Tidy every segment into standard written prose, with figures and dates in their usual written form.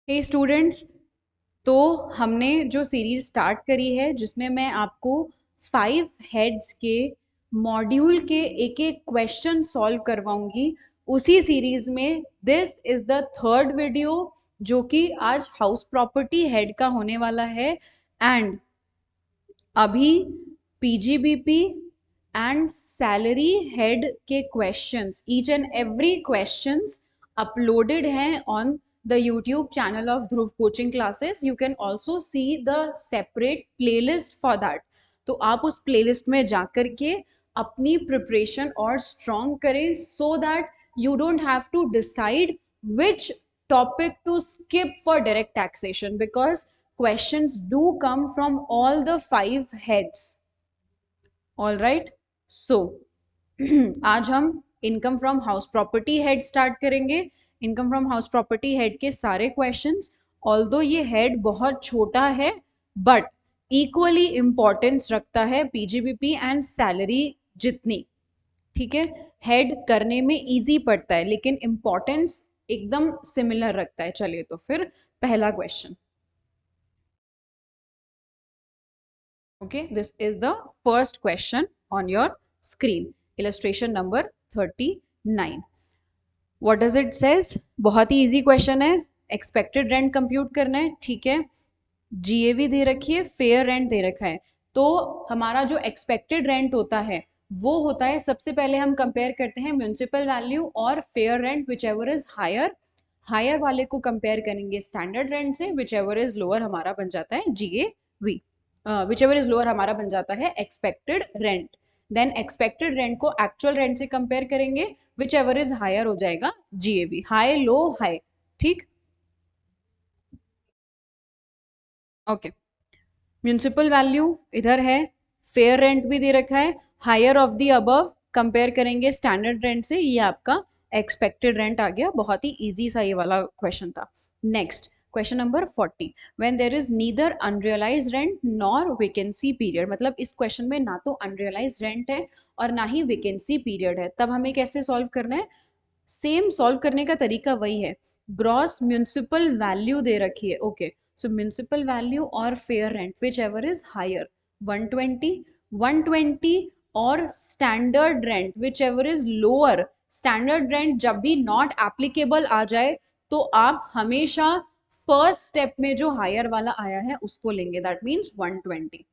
हे students, तो हमने जो सीरीज स्टार्ट करी है जिसमें मैं आपको 5 हेड्स के मॉड्यूल के एक एक क्वेश्चन सॉल्व करवाऊंगी, उसी सीरीज में this is the third video जो कि आज हाउस प्रॉपर्टी हेड का होने वाला है। एंड अभी पीजीबीपी एंड सैलरी हेड के questions, each and every questions uploaded हैं on the YouTube channel of Dhruv coaching classes. You can also see the separate playlist for that. तो आप उस प्लेलिस्ट में जाकर के अपनी प्रिपरेशन और स्ट्रॉन्ग करें, so that you don't have to decide which topic to skip for direct taxation, because questions do come from all the 5 heads. All right, so आज हम income from house property head start करेंगे। Income from house property head के सारे questions, although ये head बहुत छोटा है but equally importance रखता है पीजीबीपी एंड सैलरी जितनी। ठीक है, हेड करने में इजी पड़ता है लेकिन इंपॉर्टेंस एकदम सिमिलर रखता है। चलिए तो फिर पहला question. Okay, this is the first question on your screen, illustration number 39। What does it says? बहुत ही इजी क्वेश्चन है, एक्सपेक्टेड रेंट कंप्यूट करना है। ठीक है, जीएवी दे रखी है, फेयर रेंट दे रखा है। तो हमारा जो एक्सपेक्टेड रेंट होता है वो होता है, सबसे पहले हम कंपेयर करते हैं म्यूनिसिपल वैल्यू और fair rent, whichever is higher. Higher वाले को कंपेयर करेंगे स्टैंडर्ड रेंट से, विच एवर इज लोअर हमारा बन जाता है GAV, whichever is lower हमारा बन जाता है expected rent. Then expected rent को एक्चुअल रेंट से कंपेयर करेंगे, विच एवर इज हायर हो जाएगा जीएवी। हाई लो हाई, ठीक। ओके, म्यूनिसिपल वैल्यू इधर है, फेयर रेंट भी दे रखा है, higher of the above compare करेंगे स्टैंडर्ड रेंट से, ये आपका एक्सपेक्टेड रेंट आ गया। बहुत ही इजी सा ये वाला क्वेश्चन था। Next question number 40, when there is neither unrealise rent nor vacancy period. मतलब इस क्वेश्चन में ना तो अनरियलाइज रेंट है और ना ही वेकेंसी पीरियड है, तब हमें कैसे सॉल्व करना है? सेम सॉल्व करने का तरीका वही है, ग्रॉस म्यूनिसिपल वैल्यू दे रखी है। ओके, सो म्यूनिसिपल वैल्यू और fair rent whichever is higher, 120 और standard rent whichever is lower. Standard rent जब भी नॉट एप्लीकेबल आ जाए तो आप हमेशा फर्स्ट स्टेप में जो हायर वाला आया है उसको लेंगे, दैट मीन्स 120।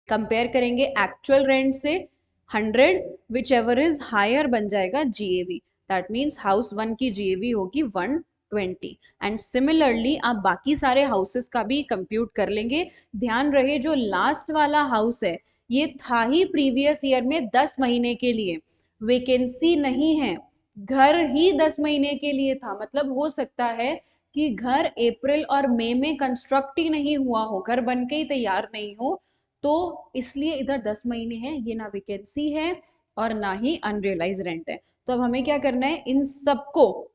कंपेयर करेंगे एक्चुअल रेंट से 100, विच एवर इज हायर बन जाएगा GAV, that means house one की जीएवी होगी 120। एंड सिमिलरली आप बाकी सारे हाउसेस का भी कंप्यूट कर लेंगे। ध्यान रहे जो लास्ट वाला हाउस है ये था ही प्रीवियस ईयर में 10 महीने के लिए, वेकेंसी नहीं है, घर ही 10 महीने के लिए था। मतलब हो सकता है कि घर अप्रैल और मई में कंस्ट्रक्ट ही नहीं हुआ हो, घर बन के ही तैयार नहीं हो, तो इसलिए इधर 10 महीने हैं, ये ना वैकेंसी है और ना ही अनरियलाइज रेंट है। तो अब हमें क्या करना है, इन सबको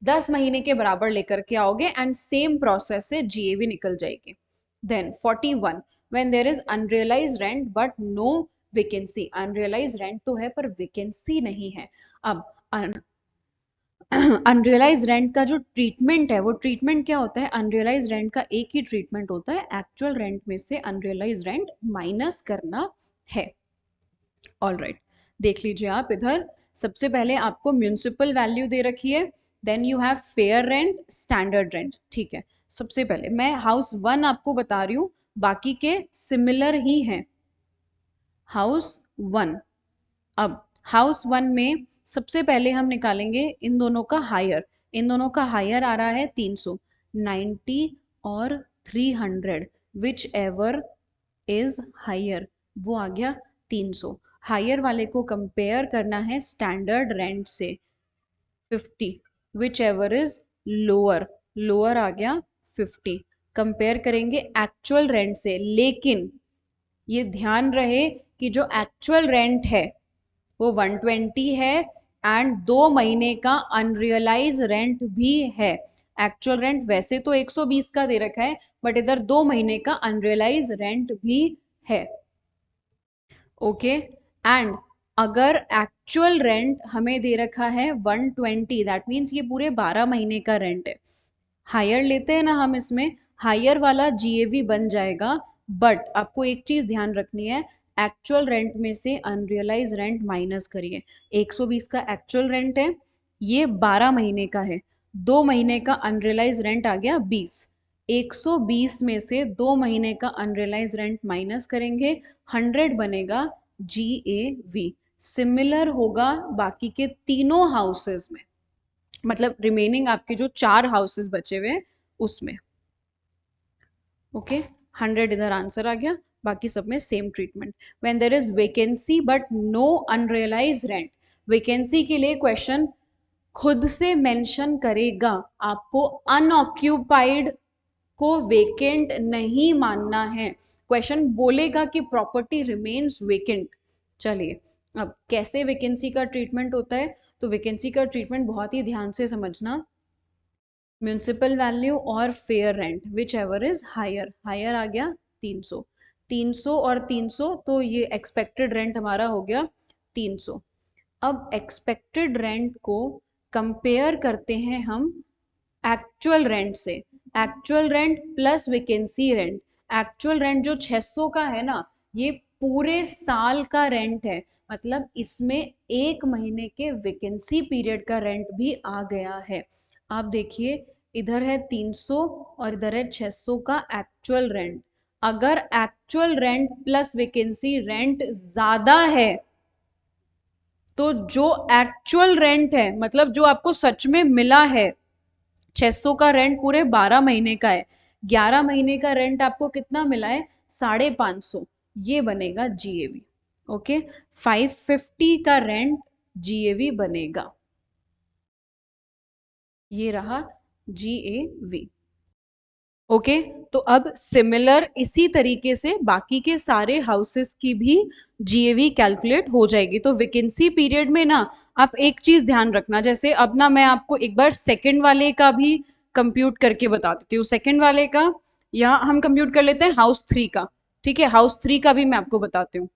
10 महीने के बराबर लेकर के आओगे एंड सेम प्रोसेस से जीएवी निकल जाएगी। Then 41, when there is unrealise rent but no vacancy. Unrealise rent तो है पर वैकेंसी नहीं है। अब अनरियलाइज रेंट का जो ट्रीटमेंट है वो ट्रीटमेंट क्या होता है? अनरियलाइज रेंट का एक ही ट्रीटमेंट होता है, एक्चुअल रेंट में से अनरियलाइज रेंट माइनस करना है। ऑल राइट, देख लीजिए आप इधर, सबसे पहले आपको म्यूनिसिपल वैल्यू दे रखी है, then you have fair rent, standard rent. ठीक है, सबसे पहले मैं हाउस वन आपको बता रही हूँ, बाकी के सिमिलर ही हैं। हाउस वन, अब हाउस वन में सबसे पहले हम निकालेंगे इन दोनों का हायर। इन दोनों का हायर आ रहा है 300, 90 और 300, विच एवर इज हायर, वो आ गया 300। हायर वाले को कंपेयर करना है स्टैंडर्ड रेंट से 50, whichever is lower, lower आ गया 50। कंपेयर करेंगे एक्चुअल रेंट से, लेकिन ये ध्यान रहे कि जो एक्चुअल रेंट है वो 120 है एंड 2 महीने का अनरियलाइज रेंट भी है। एक्चुअल रेंट वैसे तो 120 का दे रखा है बट इधर 2 महीने का अनरियलाइज रेंट भी है। ओके, एंड अगर एक्चुअल रेंट हमें दे रखा है 120, दैट मीन्स ये पूरे 12 महीने का रेंट है। हायर लेते हैं ना हम, इसमें हायर वाला जीएवी बन जाएगा। बट आपको एक चीज ध्यान रखनी है, एक्चुअल रेंट में से अनरियलाइज रेंट माइनस करिए। 120 का एक्चुअल रेंट है, ये 12 महीने का है, 2 महीने का अनरियलाइज रेंट आ गया 20। 120 में से 2 महीने का अनरियलाइज रेंट माइनस करेंगे, 100 बनेगा जीएवी। सिमिलर होगा बाकी के तीनों हाउसेस में, मतलब रिमेनिंग आपके जो 4 हाउसेस बचे हुए हैं उसमें। ओके, 100 इधर आंसर आ गया, बाकी सब में same treatment. When there is vacancy but no unrealise rent, vacancy के लिए क्वेश्चन खुद से मेंशन करेगा, आपको अनऑक्यूपाइड को वेकेंट नहीं मानना है। क्वेश्चन बोलेगा कि प्रॉपर्टी रिमेन्स वेकेंट। चलिए, अब कैसे वैकेंसी का ट्रीटमेंट होता है, तो वैकेंसी का ट्रीटमेंट बहुत ही ध्यान से समझना। म्यूनिसिपल वैल्यू और fair rent whichever is higher, higher आ गया 300, 300 और 300, तो ये एक्सपेक्टेड रेंट हमारा हो गया 300। अब एक्सपेक्टेड रेंट को कंपेयर करते हैं हम एक्चुअल रेंट से। Actual rent plus vacancy rent, actual rent जो 600 का है ना, ये पूरे साल का रेंट है, मतलब इसमें 1 महीने के वैकेंसी पीरियड का रेंट भी आ गया है। आप देखिए, इधर है 300 और इधर है 600 का एक्चुअल रेंट। अगर actual rent plus vacancy rent ज्यादा है, तो जो एक्चुअल रेंट है, मतलब जो आपको सच में मिला है, 600 का रेंट पूरे 12 महीने का है, 11 महीने का रेंट आपको कितना मिला है, 550, ये बनेगा जीएवी। ओके, 550 का रेंट जीएवी बनेगा, ये रहा जीएवी। ओके, तो अब सिमिलर इसी तरीके से बाकी के सारे हाउसेस की भी जीएवी कैलकुलेट हो जाएगी। तो वैकेंसी पीरियड में ना आप एक चीज ध्यान रखना, जैसे अब ना मैं आपको एक बार सेकंड वाले का भी कंप्यूट करके बता देती हूँ। सेकंड वाले का यहाँ हम कंप्यूट कर लेते हैं हाउस 3 का, ठीक है, हाउस 3 का भी मैं आपको बताती हूँ।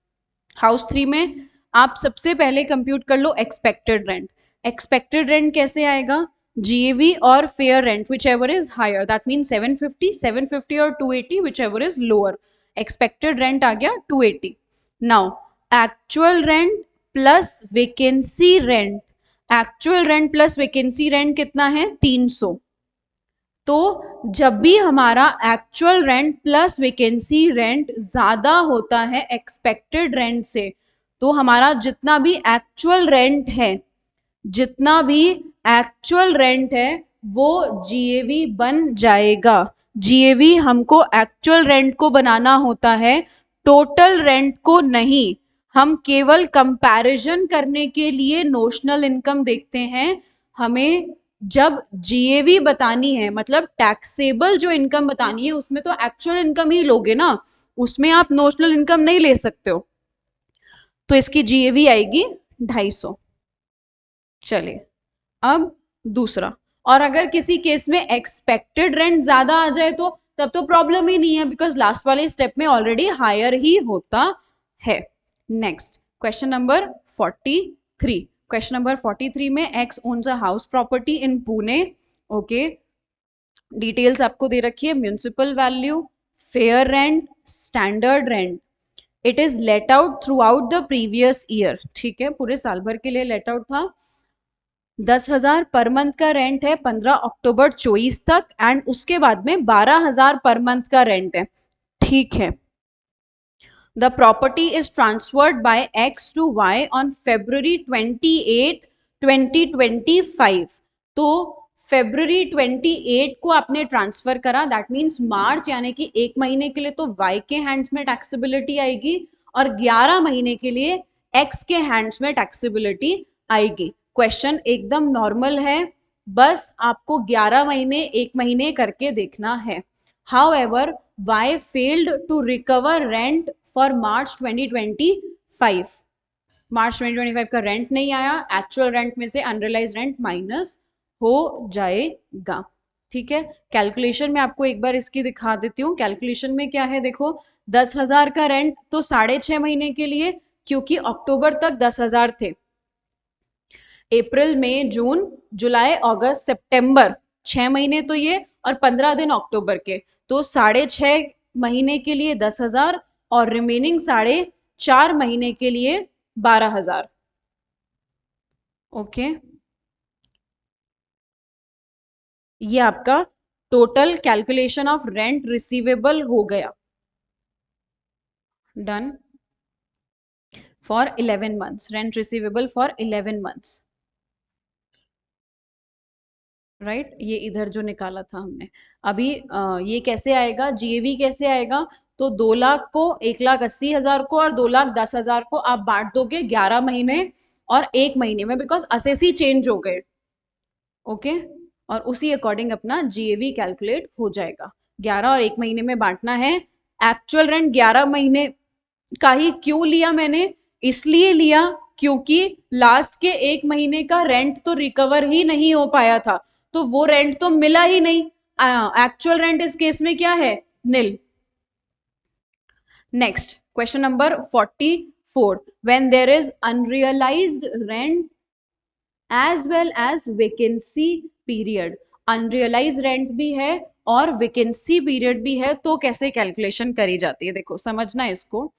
हाउस 3 में आप सबसे पहले कंप्यूट कर लो एक्सपेक्टेड रेंट। एक्सपेक्टेड रेंट कैसे आएगा, जीएवी और fair rent whichever is higher, that mean 750, 750 और 280 whichever is lower. Expected rent आ गया 280। Now actual rent plus vacancy rent, actual rent plus vacancy rent कितना है, 300। तो जब भी हमारा actual rent plus vacancy rent ज्यादा होता है एक्सपेक्टेड रेंट से, तो हमारा जितना भी एक्चुअल रेंट है, जितना भी एक्चुअल रेंट है वो जीएवी बन जाएगा। जीएवी हमको एक्चुअल रेंट को बनाना होता है, टोटल रेंट को नहीं। हम केवल कंपैरिजन करने के लिए नोशनल इनकम देखते हैं। हमें जब जीएवी बतानी है, मतलब टैक्सेबल जो इनकम बतानी है, उसमें तो एक्चुअल इनकम ही लोगे ना, उसमें आप नोशनल इनकम नहीं ले सकते हो। तो इसकी जीएवी आएगी 250। चलिए, अब दूसरा, और अगर किसी केस में एक्सपेक्टेड रेंट ज्यादा आ जाए तो तब तो प्रॉब्लम ही नहीं है, बिकॉज लास्ट वाले स्टेप में ऑलरेडी हायर ही होता है। Next question number 43। Question number 43 में x ons a house property in Pune. Okay, details आपको दे रखी है, municipal value, fair rent, standard rent. It is let out through out the previous year, ठीक है, पूरे साल भर के लिए लेट आउट था। 10,000 पर मंथ का रेंट है 15 अक्टूबर 24 तक, एंड उसके बाद में 12,000 पर मंथ का रेंट है, ठीक है। The property is transferred by X to Y on February 28, 2025। तो February 28 को आपने ट्रांसफर करा, दैट मीन्स मार्च यानी कि 1 महीने के लिए तो वाई के हैंड्स में टैक्सेबिलिटी आएगी, और 11 महीने के लिए एक्स के हैंड्स में टैक्सेबिलिटी आएगी। क्वेश्चन एकदम नॉर्मल है, बस आपको 11 महीने 1 महीने करके देखना है। However, Y failed to recover rent for March 2025। मार्च 2025 का रेंट नहीं आया, एक्चुअल रेंट में से अनरियलाइज रेंट माइनस हो जाएगा, ठीक है। कैलकुलेशन में आपको एक बार इसकी दिखा देती हूँ। कैलकुलेशन में क्या है, देखो 10,000 का रेंट तो 6.5 महीने के लिए, क्योंकि अक्टूबर तक 10,000 थे, अप्रैल मई जून जुलाई अगस्त सितंबर, 6 महीने तो ये, और 15 दिन अक्टूबर के, तो 6.5 महीने के लिए 10,000 और रिमेनिंग 4.5 महीने के लिए 12,000। ओके, ये आपका total calculation of rent receivable हो गया। Done. For 11 months, rent receivable for 11 months, right. ये इधर जो निकाला था हमने अभी, ये कैसे आएगा, जीएवी कैसे आएगा, तो 2 लाख को, 1,80,000 को और 2,10,000 को आप बांट दोगे 11 महीने और 1 महीने में, बिकॉज असेसी चेंज हो गए। ओके, और उसी अकॉर्डिंग अपना जीएवी कैलकुलेट हो जाएगा। 11 और 1 महीने में बांटना है। एक्चुअल रेंट 11 महीने का ही क्यों लिया मैंने, इसलिए लिया क्योंकि लास्ट के 1 महीने का रेंट तो रिकवर ही नहीं हो पाया था, तो वो रेंट तो मिला ही नहीं। एक्चुअल रेंट इस केस में क्या है, nil. Next question number 44, when there is unrealised rent as well as vacancy period, unrealise rent भी है और वेकेंसी पीरियड भी है, तो कैसे कैलकुलेशन करी जाती है, देखो समझना है इसको।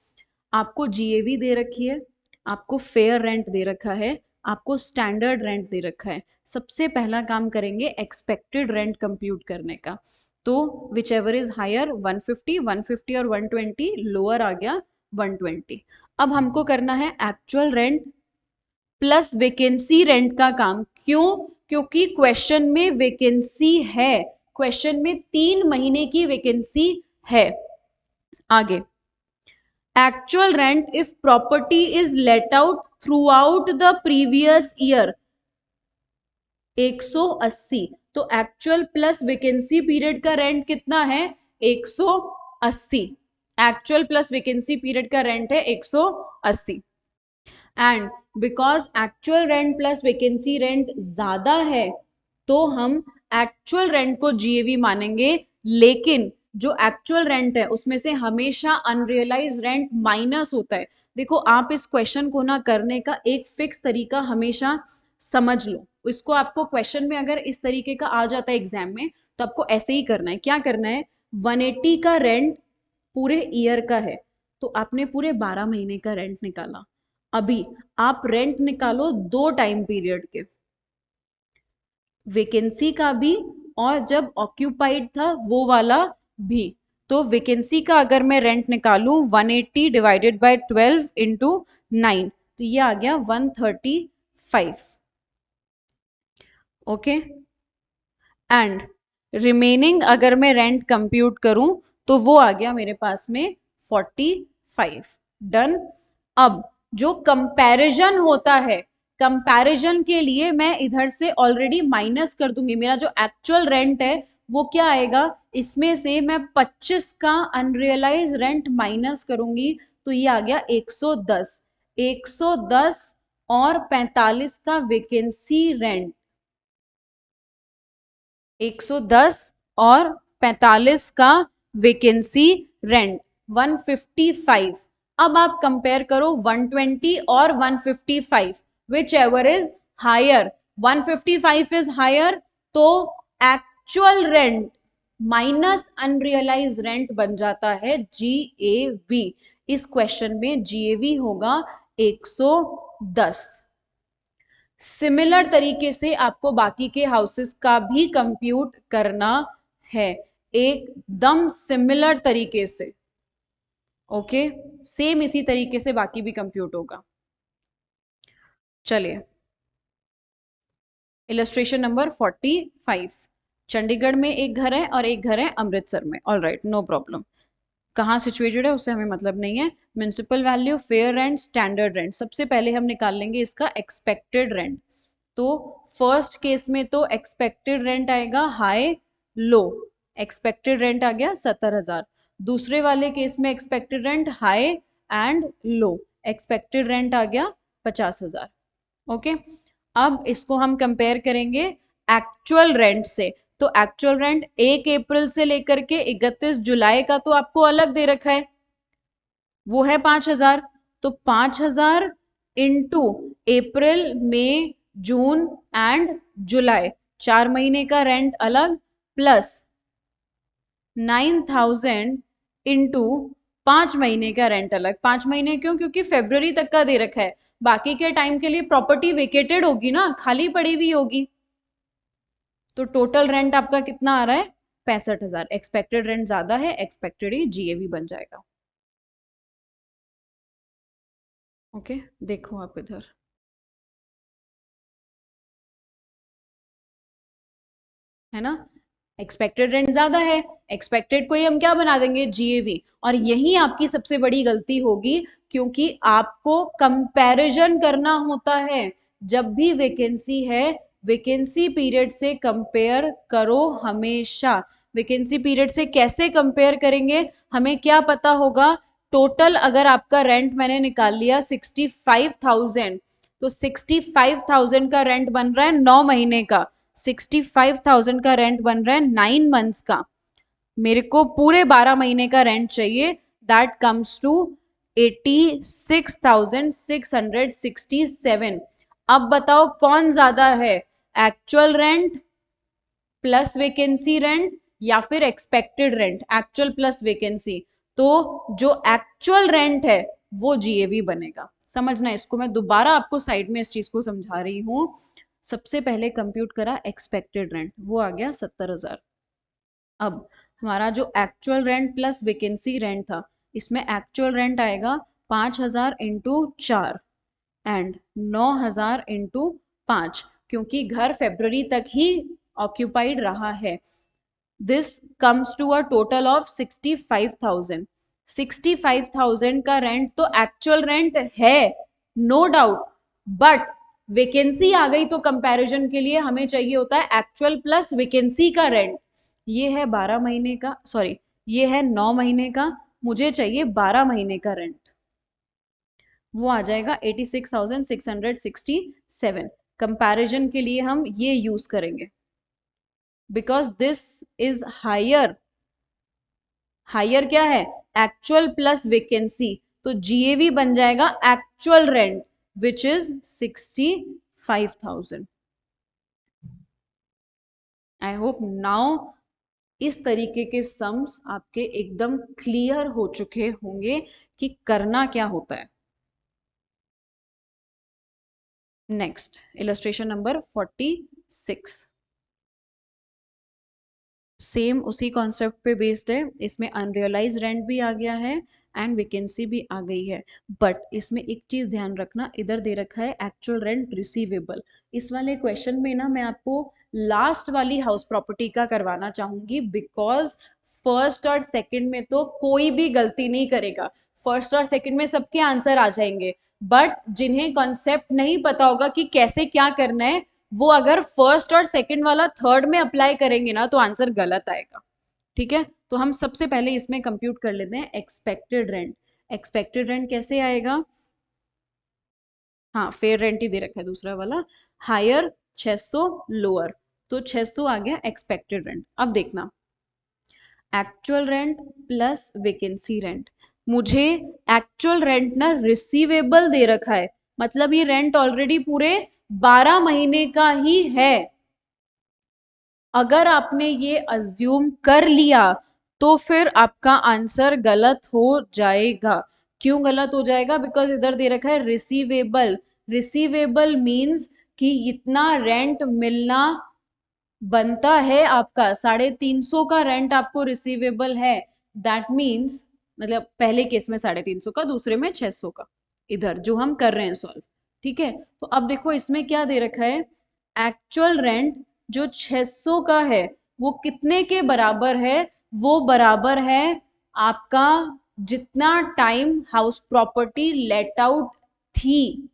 आपको जीएवी दे रखी है, आपको फेयर रेंट दे रखा है, आपको स्टैंडर्ड रेंट दे रखा है। सबसे पहला काम करेंगे एक्सपेक्टेड रेंट कंप्यूट करने का, तो विच एवर इज हायर 150, 150 और 120, लोअर आ गया 120। अब हमको करना है actual rent plus vacancy rent का काम। क्यों, क्योंकि क्वेश्चन में वेकेंसी है, क्वेश्चन में 3 महीने की वेकेंसी है। आगे, actual rent if property is let out through out the previous year 180, तो एक्चुअल प्लस वेकेंसी पीरियड का रेंट कितना है, 180। एक्चुअल प्लस वेकेंसी पीरियड का रेंट है 180, and because actual rent plus vacancy rent ज्यादा है तो हम एक्चुअल रेंट को जीएवी मानेंगे, लेकिन जो एक्चुअल रेंट है उसमें से हमेशा अनरियलाइज रेंट माइनस होता है। देखो आप इस क्वेश्चन को ना करने का एक फिक्स तरीका हमेशा समझ लो, इसको आपको क्वेश्चन में अगर इस तरीके का आ जाता है एग्जाम में, तो आपको ऐसे ही करना है। क्या करना है, 180 का रेंट पूरे ईयर का है, तो आपने पूरे 12 महीने का रेंट निकाला। अभी आप रेंट निकालो 2 टाइम पीरियड के, वेकेंसी का भी और जब ऑक्यूपाइड था वो वाला भी। तो वेकेंसी का अगर मैं रेंट निकालूं 180 डिवाइडेड बाय 12 इंटू 9, तो ये आ गया 135। ओके, एंड रिमेनिंग अगर मैं रेंट कंप्यूट करूं तो वो आ गया मेरे पास में 45। डन। अब जो कंपैरिजन होता है, कंपैरिजन के लिए मैं इधर से ऑलरेडी माइनस कर दूंगी, मेरा जो एक्चुअल रेंट है वो क्या आएगा, इसमें से मैं 25 का अनरियलाइज रेंट माइनस करूंगी, तो ये आ गया 110। 110 और 45 का वेकेंसी रेंट, 110 और 45 का वेकेंसी रेंट 155। अब आप कंपेयर करो 120 और 155, whichever is higher. 155 is higher, तो actual rent minus unrealise rent बन जाता है जीएवी। इस क्वेश्चन में जीएवी होगा 110। सिमिलर तरीके से आपको बाकी के हाउसेस का भी कंप्यूट करना है, एकदम सिमिलर तरीके से। ओके, सेम इसी तरीके से बाकी भी कंप्यूट होगा। चलिए, इलस्ट्रेशन नंबर 45। चंडीगढ़ में एक घर है और एक घर है अमृतसर में। ऑल राइट, नो प्रॉब्लम, कहाँ सिचुएटेड है उससे हमें मतलब नहीं है। Municipal value, fair rent, standard rent, सबसे पहले हम निकाल लेंगे इसका एक्सपेक्टेड रेंट। तो फर्स्ट केस में तो एक्सपेक्टेड रेंट आएगा हाई लो, एक्सपेक्टेड रेंट आ गया 70,000। दूसरे वाले केस में expected rent high and low, expected rent आ गया 50,000। ओके, अब इसको हम कंपेयर करेंगे एक्चुअल रेंट से। तो एक्चुअल रेंट 1 अप्रैल से लेकर के 31 जुलाई का तो आपको अलग दे रखा है, वो है 5,000। तो 5,000 into April, May, June and जुलाई, 4 महीने का रेंट अलग, प्लस 9,000 इंटू 5 महीने का रेंट अलग। 5 महीने क्यों? क्योंकि फेब्रुवरी तक का दे रखा है, बाकी के टाइम के लिए प्रॉपर्टी वेकेटेड होगी ना, खाली पड़ी हुई होगी। तो टोटल रेंट आपका कितना आ रहा है? 65,000। एक्सपेक्टेड रेंट ज्यादा है, एक्सपेक्टेड ही जीएवी बन जाएगा। ओके, देखो आप इधर, है ना, एक्सपेक्टेड रेंट ज्यादा है, एक्सपेक्टेड को ही हम क्या बना देंगे? जीएवी। और यही आपकी सबसे बड़ी गलती होगी, क्योंकि आपको कंपैरिजन करना होता है। जब भी वैकेंसी है, वैकेंसी पीरियड से कंपेयर करो हमेशा। वैकेंसी पीरियड से कैसे कंपेयर करेंगे? हमें क्या पता होगा? टोटल अगर आपका रेंट मैंने निकाल लिया 65,000, तो 65,000 का रेंट बन रहा है 9 महीने का, 65,000 का रेंट बन रहा है 9 मंथ्स का। मेरे को पूरे 12 महीने का रेंट चाहिए, दैट कम्स टू 86,667। अब बताओ कौन ज्यादा है? Actual rent plus vacancy rent या फिर expected rent? Actual plus vacancy. तो जो एक्चुअल रेंट है वो जीएवी बनेगा। समझना, इसको मैं दोबारा आपको साइड में इस चीज को समझा रही हूं। सबसे पहले कंप्यूट करा एक्सपेक्टेड रेंट, वो आ गया 70,000। अब हमारा जो actual rent plus vacancy rent था, इसमें एक्चुअल रेंट आएगा 5,000 इंटू 4 एंड 9,000 इंटू 5, क्योंकि घर फेब्रवरी तक ही ऑक्यूपाइड रहा है। This comes to a total of 65,000। 65,000 का रेंट तो एक्चुअल रेंट है, नो डाउट, बट वेकेंसी आ गई तो कंपैरिजन के लिए हमें चाहिए होता है एक्चुअल प्लस वेकेंसी का रेंट। ये है 12 महीने का, सॉरी, ये है 9 महीने का, मुझे चाहिए 12 महीने का रेंट, वो आ जाएगा 86,667। कंपैरिजन के लिए हम ये यूज करेंगे, because this is higher. Higher क्या है? Actual plus vacancy. तो जीएवी बन जाएगा actual rent which is 65,000। I hope now इस तरीके के सम्स आपके एकदम क्लियर हो चुके होंगे कि करना क्या होता है। Next, illustration number 46। सेम उसी कॉन्सेप्ट पे बेस्ड है। इसमें अनरियलाइज रेंट भी आ गया है एंड वैकेंसी भी आ गई है, बट इसमें एक चीज ध्यान रखना, इधर दे रखा है एक्चुअल रेंट रिसीवेबल। इस वाले क्वेश्चन में ना मैं आपको लास्ट वाली हाउस प्रॉपर्टी का करवाना चाहूंगी, बिकॉज फर्स्ट और सेकंड में तो कोई भी गलती नहीं करेगा, फर्स्ट और सेकंड में सबके आंसर आ जाएंगे, बट जिन्हें कॉन्सेप्ट नहीं पता होगा कि कैसे क्या करना है, वो अगर फर्स्ट और सेकंड वाला थर्ड में अप्लाई करेंगे ना तो आंसर गलत आएगा। ठीक है, तो हम सबसे पहले इसमें कंप्यूट कर लेते हैं एक्सपेक्टेड रेंट। एक्सपेक्टेड रेंट कैसे आएगा? हाँ, फेयर रेंट ही दे रखा है दूसरा वाला। हायर 600, लोअर, तो 600 आ गया एक्सपेक्टेड रेंट। अब देखना, actual rent plus vacancy rent. मुझे एक्चुअल रेंट ना रिसीवेबल दे रखा है, मतलब ये रेंट ऑलरेडी पूरे 12 महीने का ही है। अगर आपने ये अज्यूम कर लिया तो फिर आपका आंसर गलत हो जाएगा। क्यों गलत हो जाएगा? बिकॉज इधर दे रखा है रिसीवेबल। रिसीवेबल मीन्स कि इतना रेंट मिलना बनता है आपका, 350 का रेंट आपको रिसीवेबल है। दैट मीन्स, मतलब पहले केस में 350 का, दूसरे में 600 का, इधर जो हम कर रहे हैं सॉल्व। ठीक है, तो अब देखो इसमें क्या दे रखा है, एक्चुअल रेंट जो 600 का है वो कितने के बराबर है? वो बराबर है आपका जितना time house property let out थी।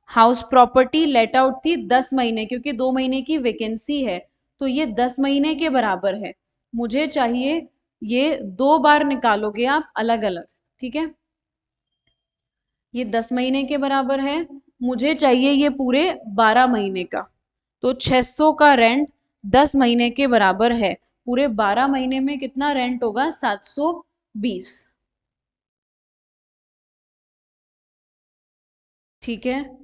हाउस प्रॉपर्टी लेट आउट थी 10 महीने, क्योंकि 2 महीने की वैकेंसी है, तो ये 10 महीने के बराबर है। मुझे चाहिए, ये 2 बार निकालोगे आप अलग अलग, ठीक है, ये 10 महीने के बराबर है, मुझे चाहिए ये पूरे 12 महीने का। तो 600 का रेंट 10 महीने के बराबर है, पूरे 12 महीने में कितना रेंट होगा? 720। ठीक है,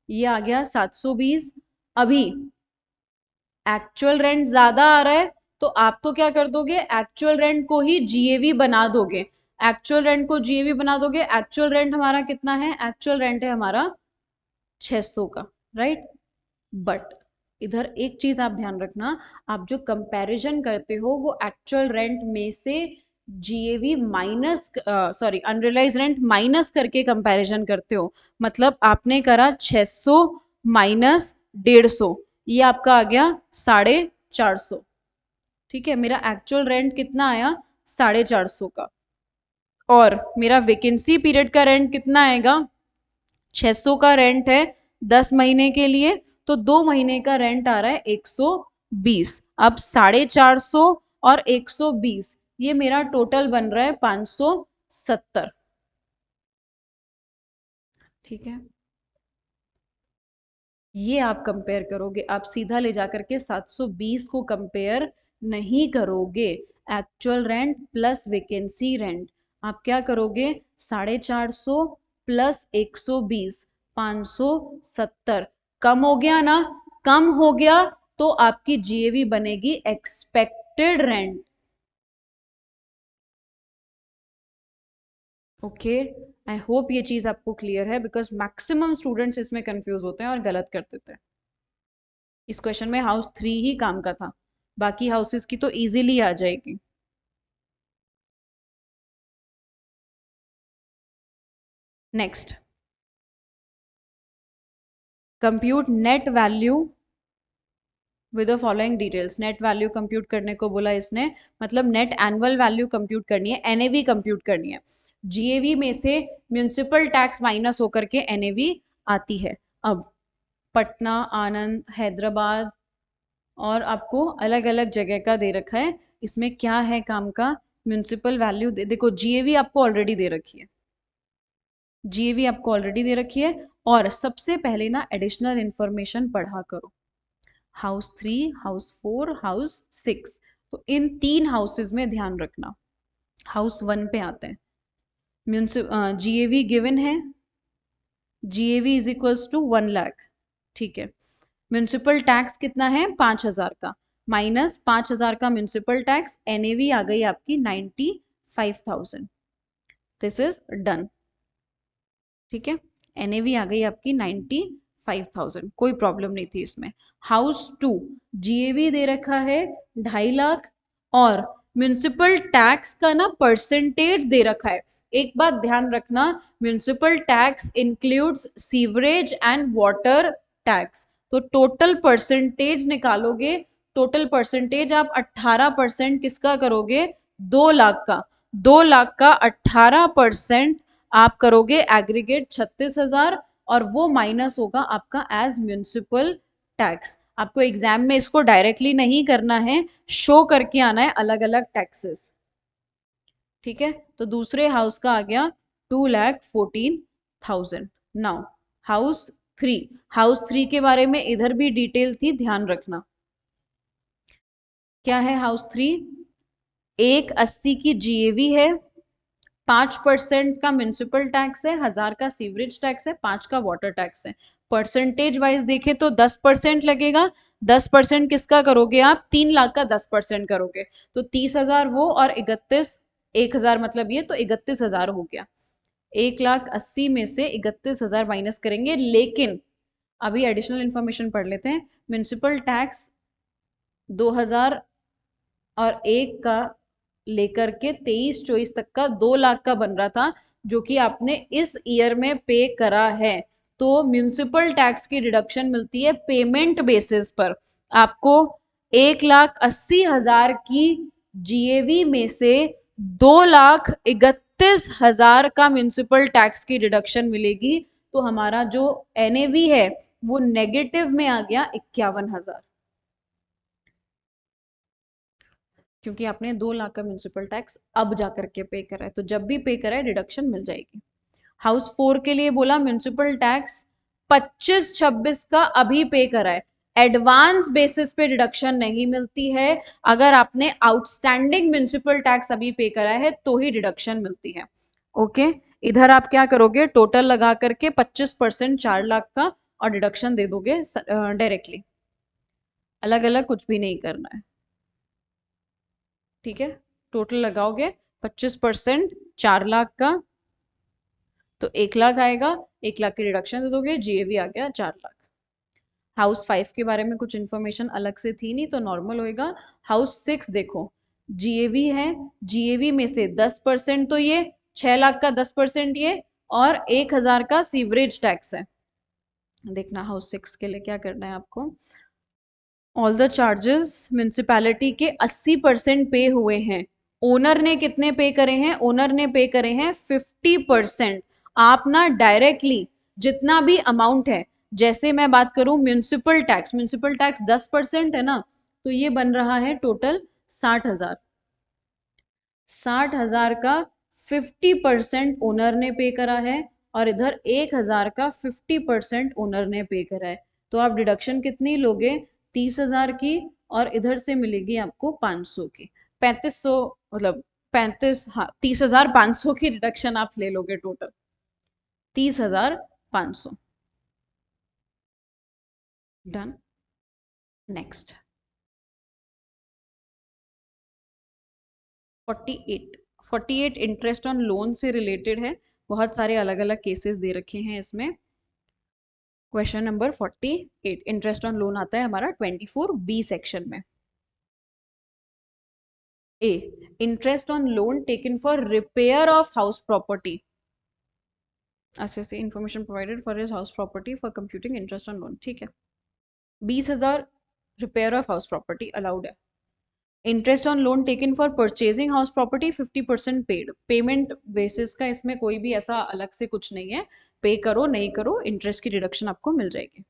ये आ गया 720। अभी एक्चुअल रेंट ज्यादा आ रहा है तो आप तो क्या कर दोगे, एक्चुअल रेंट को ही जीएवी बना दोगे, एक्चुअल रेंट को जीएवी बना दोगे। एक्चुअल रेंट हमारा कितना है, एक्चुअल रेंट है हमारा 600 का, राइट। बट इधर एक चीज आप ध्यान रखना, आप जो कंपैरिजन करते हो वो एक्चुअल रेंट में से GAV minus, sorry unrealise rent minus करके कंपैरिजन करते हो। मतलब आपने करा 600 माइनस 150, ये आपका आ गया 450। ठीक है, मेरा एक्चुअल रेंट कितना आया, 450 का। और मेरा वेकेंसी पीरियड का रेंट कितना आएगा, 600 का रेंट है 10 महीने के लिए, तो 2 महीने का रेंट आ रहा है 120। अब 450 और 120, ये मेरा टोटल बन रहा है 570। ठीक है, ये आप कंपेयर करोगे, आप सीधा ले जाकर के 720 को कंपेयर नहीं करोगे। Actual rent plus vacancy rent, आप क्या करोगे, 450 प्लस 120, 570। कम हो गया ना, कम हो गया, तो आपकी जीएवी बनेगी expected rent. Okay, I hope ये चीज आपको क्लियर है, बिकॉज मैक्सिमम स्टूडेंट्स इसमें कंफ्यूज होते हैं और गलत कर देते हैं। इस क्वेश्चन में हाउस 3 ही काम का था, बाकी हाउसेस की तो इजीली आ जाएगी। Next, compute net value with the following details. Net value compute करने को बोला इसने, मतलब नेट एनुअल वैल्यू कंप्यूट करनी है, एनएवी कंप्यूट करनी है। जीएवी में से म्यूनिसिपल टैक्स माइनस होकर के एनएवी आती है। अब पटना, आनंद, हैदराबाद और आपको अलग अलग जगह का दे रखा है। इसमें क्या है काम का, म्यूनिसिपल वैल्यू देखो, जीएवी आपको ऑलरेडी दे रखी है, जीएवी आपको ऑलरेडी दे रखी है। और सबसे पहले ना एडिशनल इंफॉर्मेशन पढ़ा करो, हाउस 3, हाउस 4, हाउस 6। तो इन 3 हाउसेज में ध्यान रखना। हाउस 1 पे आते हैं, जीएवी गिवन है, GAV is equals to 1 lakh. ठीक है, म्यूनिसिपल टैक्स कितना है, 5,000 का, माइनस 5,000 का म्यूनिसिपल टैक्स, एनएवी आ गई आपकी 95,000। This is done. ठीक है, एनएवी आ गई आपकी 95,000, कोई प्रॉब्लम नहीं थी इसमें। हाउस 2, जीएवी दे रखा है 2.5 लाख, और म्यूनिसिपल टैक्स का ना परसेंटेज दे रखा है। एक बात ध्यान रखना, municipal tax includes sewerage and water tax. तो टोटल परसेंटेज निकालोगे, टोटल परसेंटेज आप 18% किसका करोगे, 2 लाख का। 2 लाख का 18% आप करोगे एग्रीगेट 36,000, और वो माइनस होगा आपका एज म्यूनिसिपल टैक्स। आपको एग्जाम में इसको डायरेक्टली नहीं करना है, शो करके आना है अलग अलग टैक्सेस। ठीक है, तो दूसरे हाउस का आ गया 2,14,000। नाउ हाउस 3, हाउस 3 के बारे में इधर भी डिटेल थी, ध्यान रखना। क्या है हाउस 3, 180 की जीएवी है, 5% का म्यूनिसिपल टैक्स है, 1,000 का सीवरेज टैक्स है, 5 का वाटर टैक्स है। परसेंटेज वाइज देखें तो 10% लगेगा। 10% किसका करोगे आप, 3 लाख का 10% करोगे, तो 30,000 वो, और 1,000 मतलब ये, तो 31,000 हो गया। 1,80,000 में से 31,000 माइनस करेंगे। लेकिन अभी एडिशनल इंफॉर्मेशन पढ़ लेते हैं। म्यूनिसिपल टैक्स 2001 का लेकर के 23-24 तक का 2 लाख का बन रहा था, जो कि आपने इस ईयर में पे करा है। तो म्यूनिसिपल टैक्स की डिडक्शन मिलती है पेमेंट बेसिस पर। आपको 1,80,000 की जीएवी में से 2,31,000 का म्यूनिसिपल टैक्स की डिडक्शन मिलेगी। तो हमारा जो एनएवी है वो नेगेटिव में आ गया 51,000, क्योंकि आपने 2 लाख का म्यूनिसिपल टैक्स अब जाकर के पे करा है। तो जब भी पे करा है डिडक्शन मिल जाएगी। हाउस 4 के लिए बोला म्यूनिसिपल टैक्स 25-26 का अभी पे करा है, एडवांस बेसिस पे डिडक्शन नहीं मिलती है। अगर आपने आउटस्टैंडिंग म्यूनिसिपल टैक्स अभी पे करा है तो ही डिडक्शन मिलती है। ओके, इधर आप क्या करोगे, टोटल लगा करके 25% 4 लाख का, और डिडक्शन दे दोगे डायरेक्टली, अलग अलग कुछ भी नहीं करना है। ठीक है, टोटल लगाओगे 25%, 4 लाख का, तो 1 लाख आएगा। 1 लाख की रिडक्शन दे दोगे, जीएवी आ गया 4 लाख। हाउस 5 के बारे में कुछ इन्फॉर्मेशन अलग से थी नहीं, तो नॉर्मल होएगा। हाउस 6 देखो, जीएवी है, जीएवी में से 10% तो ये, 6 लाख का 10% ये, और 1 हजार का सीवरेज टैक्स है। देखना हाउस 6 के लिए क्या करना है आपको। ऑल द चार्जेस म्यूनिसिपैलिटी के 80% पे हुए हैं। ओनर ने कितने पे करे हैं? ओनर ने पे करे हैं 50%। आप ना डायरेक्टली जितना भी अमाउंट है, जैसे मैं बात करूं म्यूनिसिपल टैक्स, म्यूनिसिपल टैक्स 10% है ना, तो ये बन रहा है टोटल 60 हजार। 60 हजार का 50% ओनर ने पे करा है, और इधर 1 हजार का 50% ओनर ने पे करा है। तो आप डिडक्शन कितनी लोगे? 30 हजार की, और इधर से मिलेगी आपको 500 की, 3500, मतलब 35, हाँ 30,500 की डिडक्शन आप ले लोगे total, 30,500। Done. Next 48। 48 interest on loan से रिलेटेड है। बहुत सारे अलग अलग केसेस दे रखे हैं इसमें। Question number 48, interest on loan आता है हमारा 24B सेक्शन में। A, interest on loan taken for repair of house property, assess the information provided for his house property for computing interest on loan। ठीक है, 20 हजार repair of house property allowed है। Interest on loan taken for purchasing house property 50% paid, payment basis का इसमें कोई भी ऐसा अलग से कुछ नहीं है, पे करो नहीं करो इंटरेस्ट की डिडक्शन आपको मिल जाएगी।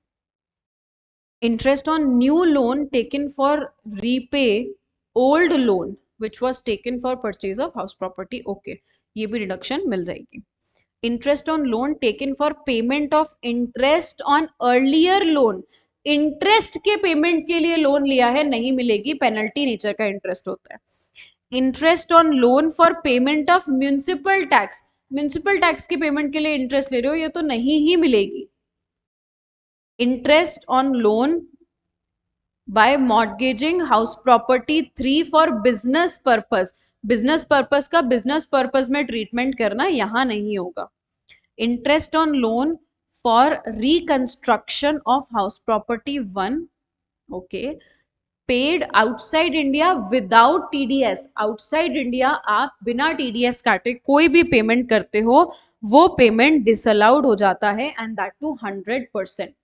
Interest on new loan taken for repay old loan which was taken for purchase of house property, okay, ये भी डिडक्शन मिल जाएगी। Interest on loan taken for payment of interest on earlier loan, interest के payment के लिए loan लिया है, नहीं मिलेगी, पेनल्टी नेचर का इंटरेस्ट होता है। Interest on loan for payment of municipal tax, municipal tax के पेमेंट के लिए इंटरेस्ट ले रहे हो, ये तो नहीं ही मिलेगी। Interest on loan by mortgaging house property 3 for business purpose, business purpose का बिजनेस पर्पस में ट्रीटमेंट करना यहां नहीं होगा। Interest on loan for reconstruction of house property 1, okay, paid outside India without TDS, outside India आप बिना TDS काटे कोई भी पेमेंट करते हो, वो पेमेंट डिसअलाउड हो जाता है, एंड दैट टू 100%।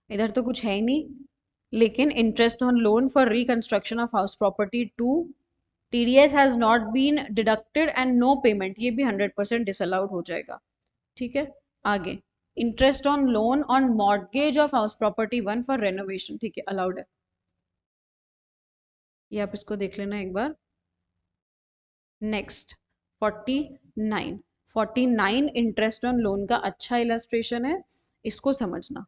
इधर तो कुछ है ही नहीं, लेकिन interest on loan for reconstruction of house property 2, TDS has not been deducted and no payment, ये भी 100% डिसअलाउड हो जाएगा। ठीक है, आगे interest on loan on mortgage of house property 1 for renovation, ठीक है, अलाउड है, ये आप इसको देख लेना एक बार। नेक्स्ट 49, 49 इंटरेस्ट ऑन लोन का अच्छा इलस्ट्रेशन है, इसको समझना।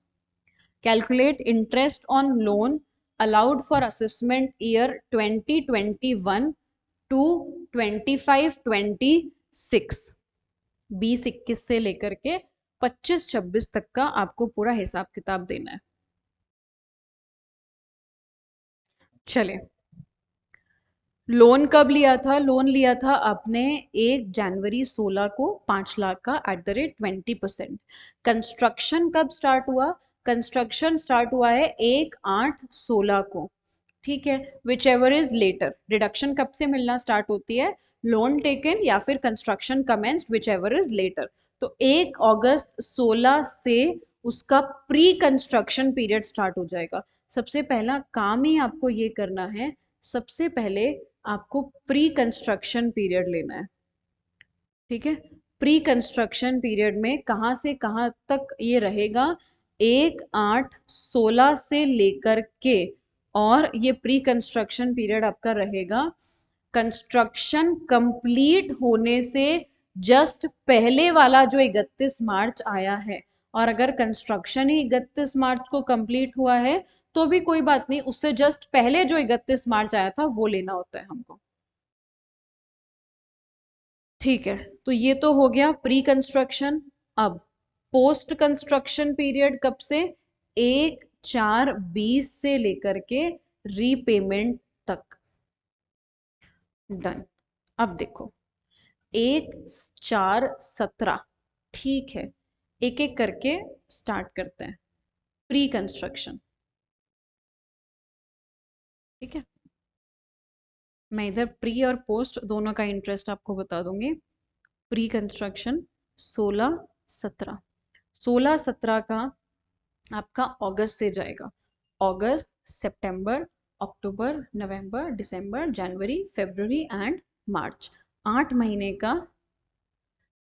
Calculate interest on loan allowed for assessment year 2021 to 25-26, 20-21 से लेकर के 25-26 तक का आपको पूरा हिसाब किताब देना है। चले, लोन कब लिया था? लोन लिया था आपने 1 जनवरी 16 को 5 लाख का @20%। कंस्ट्रक्शन कब स्टार्ट हुआ? कंस्ट्रक्शन स्टार्ट हुआ है 1/8/16 को, ठीक है, whichever is later. Deduction कब से मिलना स्टार्ट होती है? लोन टेकन या फिर construction commenced, whichever is later. तो 1 अगस्त 16 से उसका प्री कंस्ट्रक्शन पीरियड स्टार्ट हो जाएगा। सबसे पहला काम ही आपको ये करना है, सबसे पहले आपको प्री कंस्ट्रक्शन पीरियड लेना है, ठीक है। प्री कंस्ट्रक्शन पीरियड में कहाँ से कहाँ तक ये रहेगा? 1/8/16 से लेकर के, और ये प्री कंस्ट्रक्शन पीरियड आपका रहेगा कंस्ट्रक्शन कंप्लीट होने से जस्ट पहले वाला जो 31 मार्च आया है। और अगर कंस्ट्रक्शन ही 31 मार्च को कंप्लीट हुआ है तो भी कोई बात नहीं, उससे जस्ट पहले जो 31 मार्च आया था वो लेना होता है हमको, ठीक है। तो ये तो हो गया प्री कंस्ट्रक्शन। अब पोस्ट कंस्ट्रक्शन पीरियड कब से? 1/4/20 से लेकर के रीपेमेंट तक, डन। अब देखो, 1 4 17, ठीक है, एक एक करके स्टार्ट करते हैं। प्री कंस्ट्रक्शन, ठीक है, मैं इधर प्री और पोस्ट दोनों का इंटरेस्ट आपको बता दूंगी। प्री कंस्ट्रक्शन 16 17, 16 17 का आपका अगस्त से जाएगा। अगस्त, सितंबर, अक्टूबर, नवंबर, दिसंबर, जनवरी, फरवरी एंड मार्च, 8 महीने का।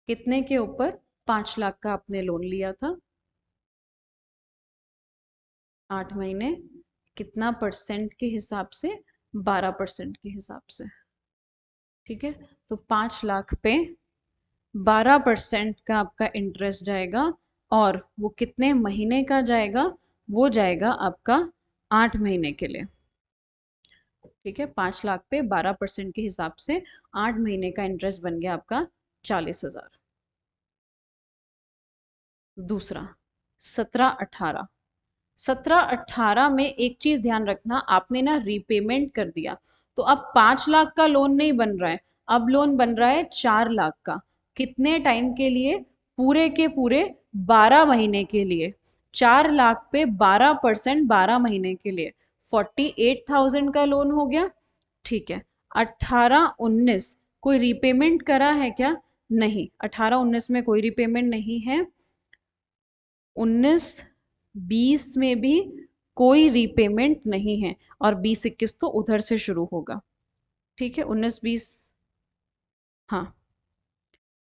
कितने के ऊपर? 5 लाख का आपने लोन लिया था। 8 महीने, कितना परसेंट के हिसाब से? 12% के हिसाब से, ठीक है। तो 5 लाख पे 12% का आपका इंटरेस्ट जाएगा, और वो कितने महीने का जाएगा? वो जाएगा आपका 8 महीने के लिए, ठीक है। 5 लाख पे 12% के हिसाब से 8 महीने का इंटरेस्ट बन गया आपका 40,000। दूसरा 17 18, 17 18 में एक चीज ध्यान रखना, आपने ना रीपेमेंट कर दिया, तो अब 5 लाख का लोन नहीं बन रहा है, अब लोन बन रहा है 4 लाख का। कितने टाइम के लिए? पूरे के पूरे 12 महीने के लिए। 4 लाख पे 12%, 12 महीने के लिए 48,000 का लोन हो गया, ठीक है। 18 19 कोई रीपेमेंट करा है क्या? नहीं, 18 19 में कोई रीपेमेंट नहीं है। 19 20 में भी कोई रीपेमेंट नहीं है, और 20 21 तो उधर से शुरू होगा, ठीक है। 19 20, हाँ,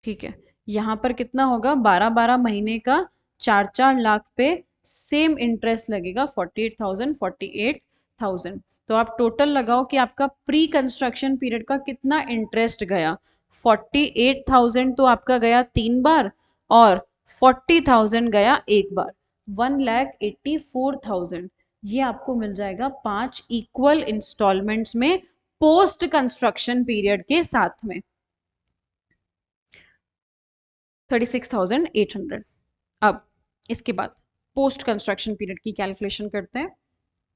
ठीक है। यहाँ पर कितना होगा? 12 12 महीने का 4 4 लाख पे सेम इंटरेस्ट लगेगा, 48,000 तो आप टोटल लगाओ कि आपका प्री कंस्ट्रक्शन पीरियड का कितना इंटरेस्ट गया। 48,000 तो आपका गया 3 बार, और 40,000 गया एक बार, 1,84,000। ये आपको मिल जाएगा 5 इक्वल इंस्टॉलमेंट्स में, पोस्ट कंस्ट्रक्शन पीरियड के साथ में, 36,800। अब इसके बाद पोस्ट कंस्ट्रक्शन पीरियड की कैलकुलेशन करते हैं।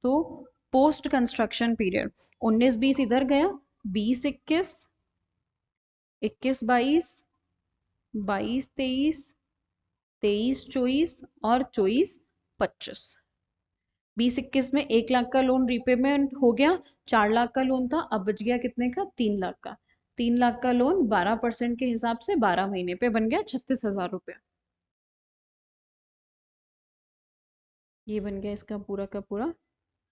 तो पोस्ट कंस्ट्रक्शन पीरियड 19 20 इधर गया, 20 21, 21 22, 22 23, 23 24 और 24 25। 20 21 में 1 लाख का लोन रीपेमेंट हो गया, 4 लाख का लोन था, अब बच गया कितने का? 3 लाख का। 3 लाख का लोन 12% के हिसाब से 12 महीने पे बन गया 36,000 रुपये। ये बन गया इसका पूरा का पूरा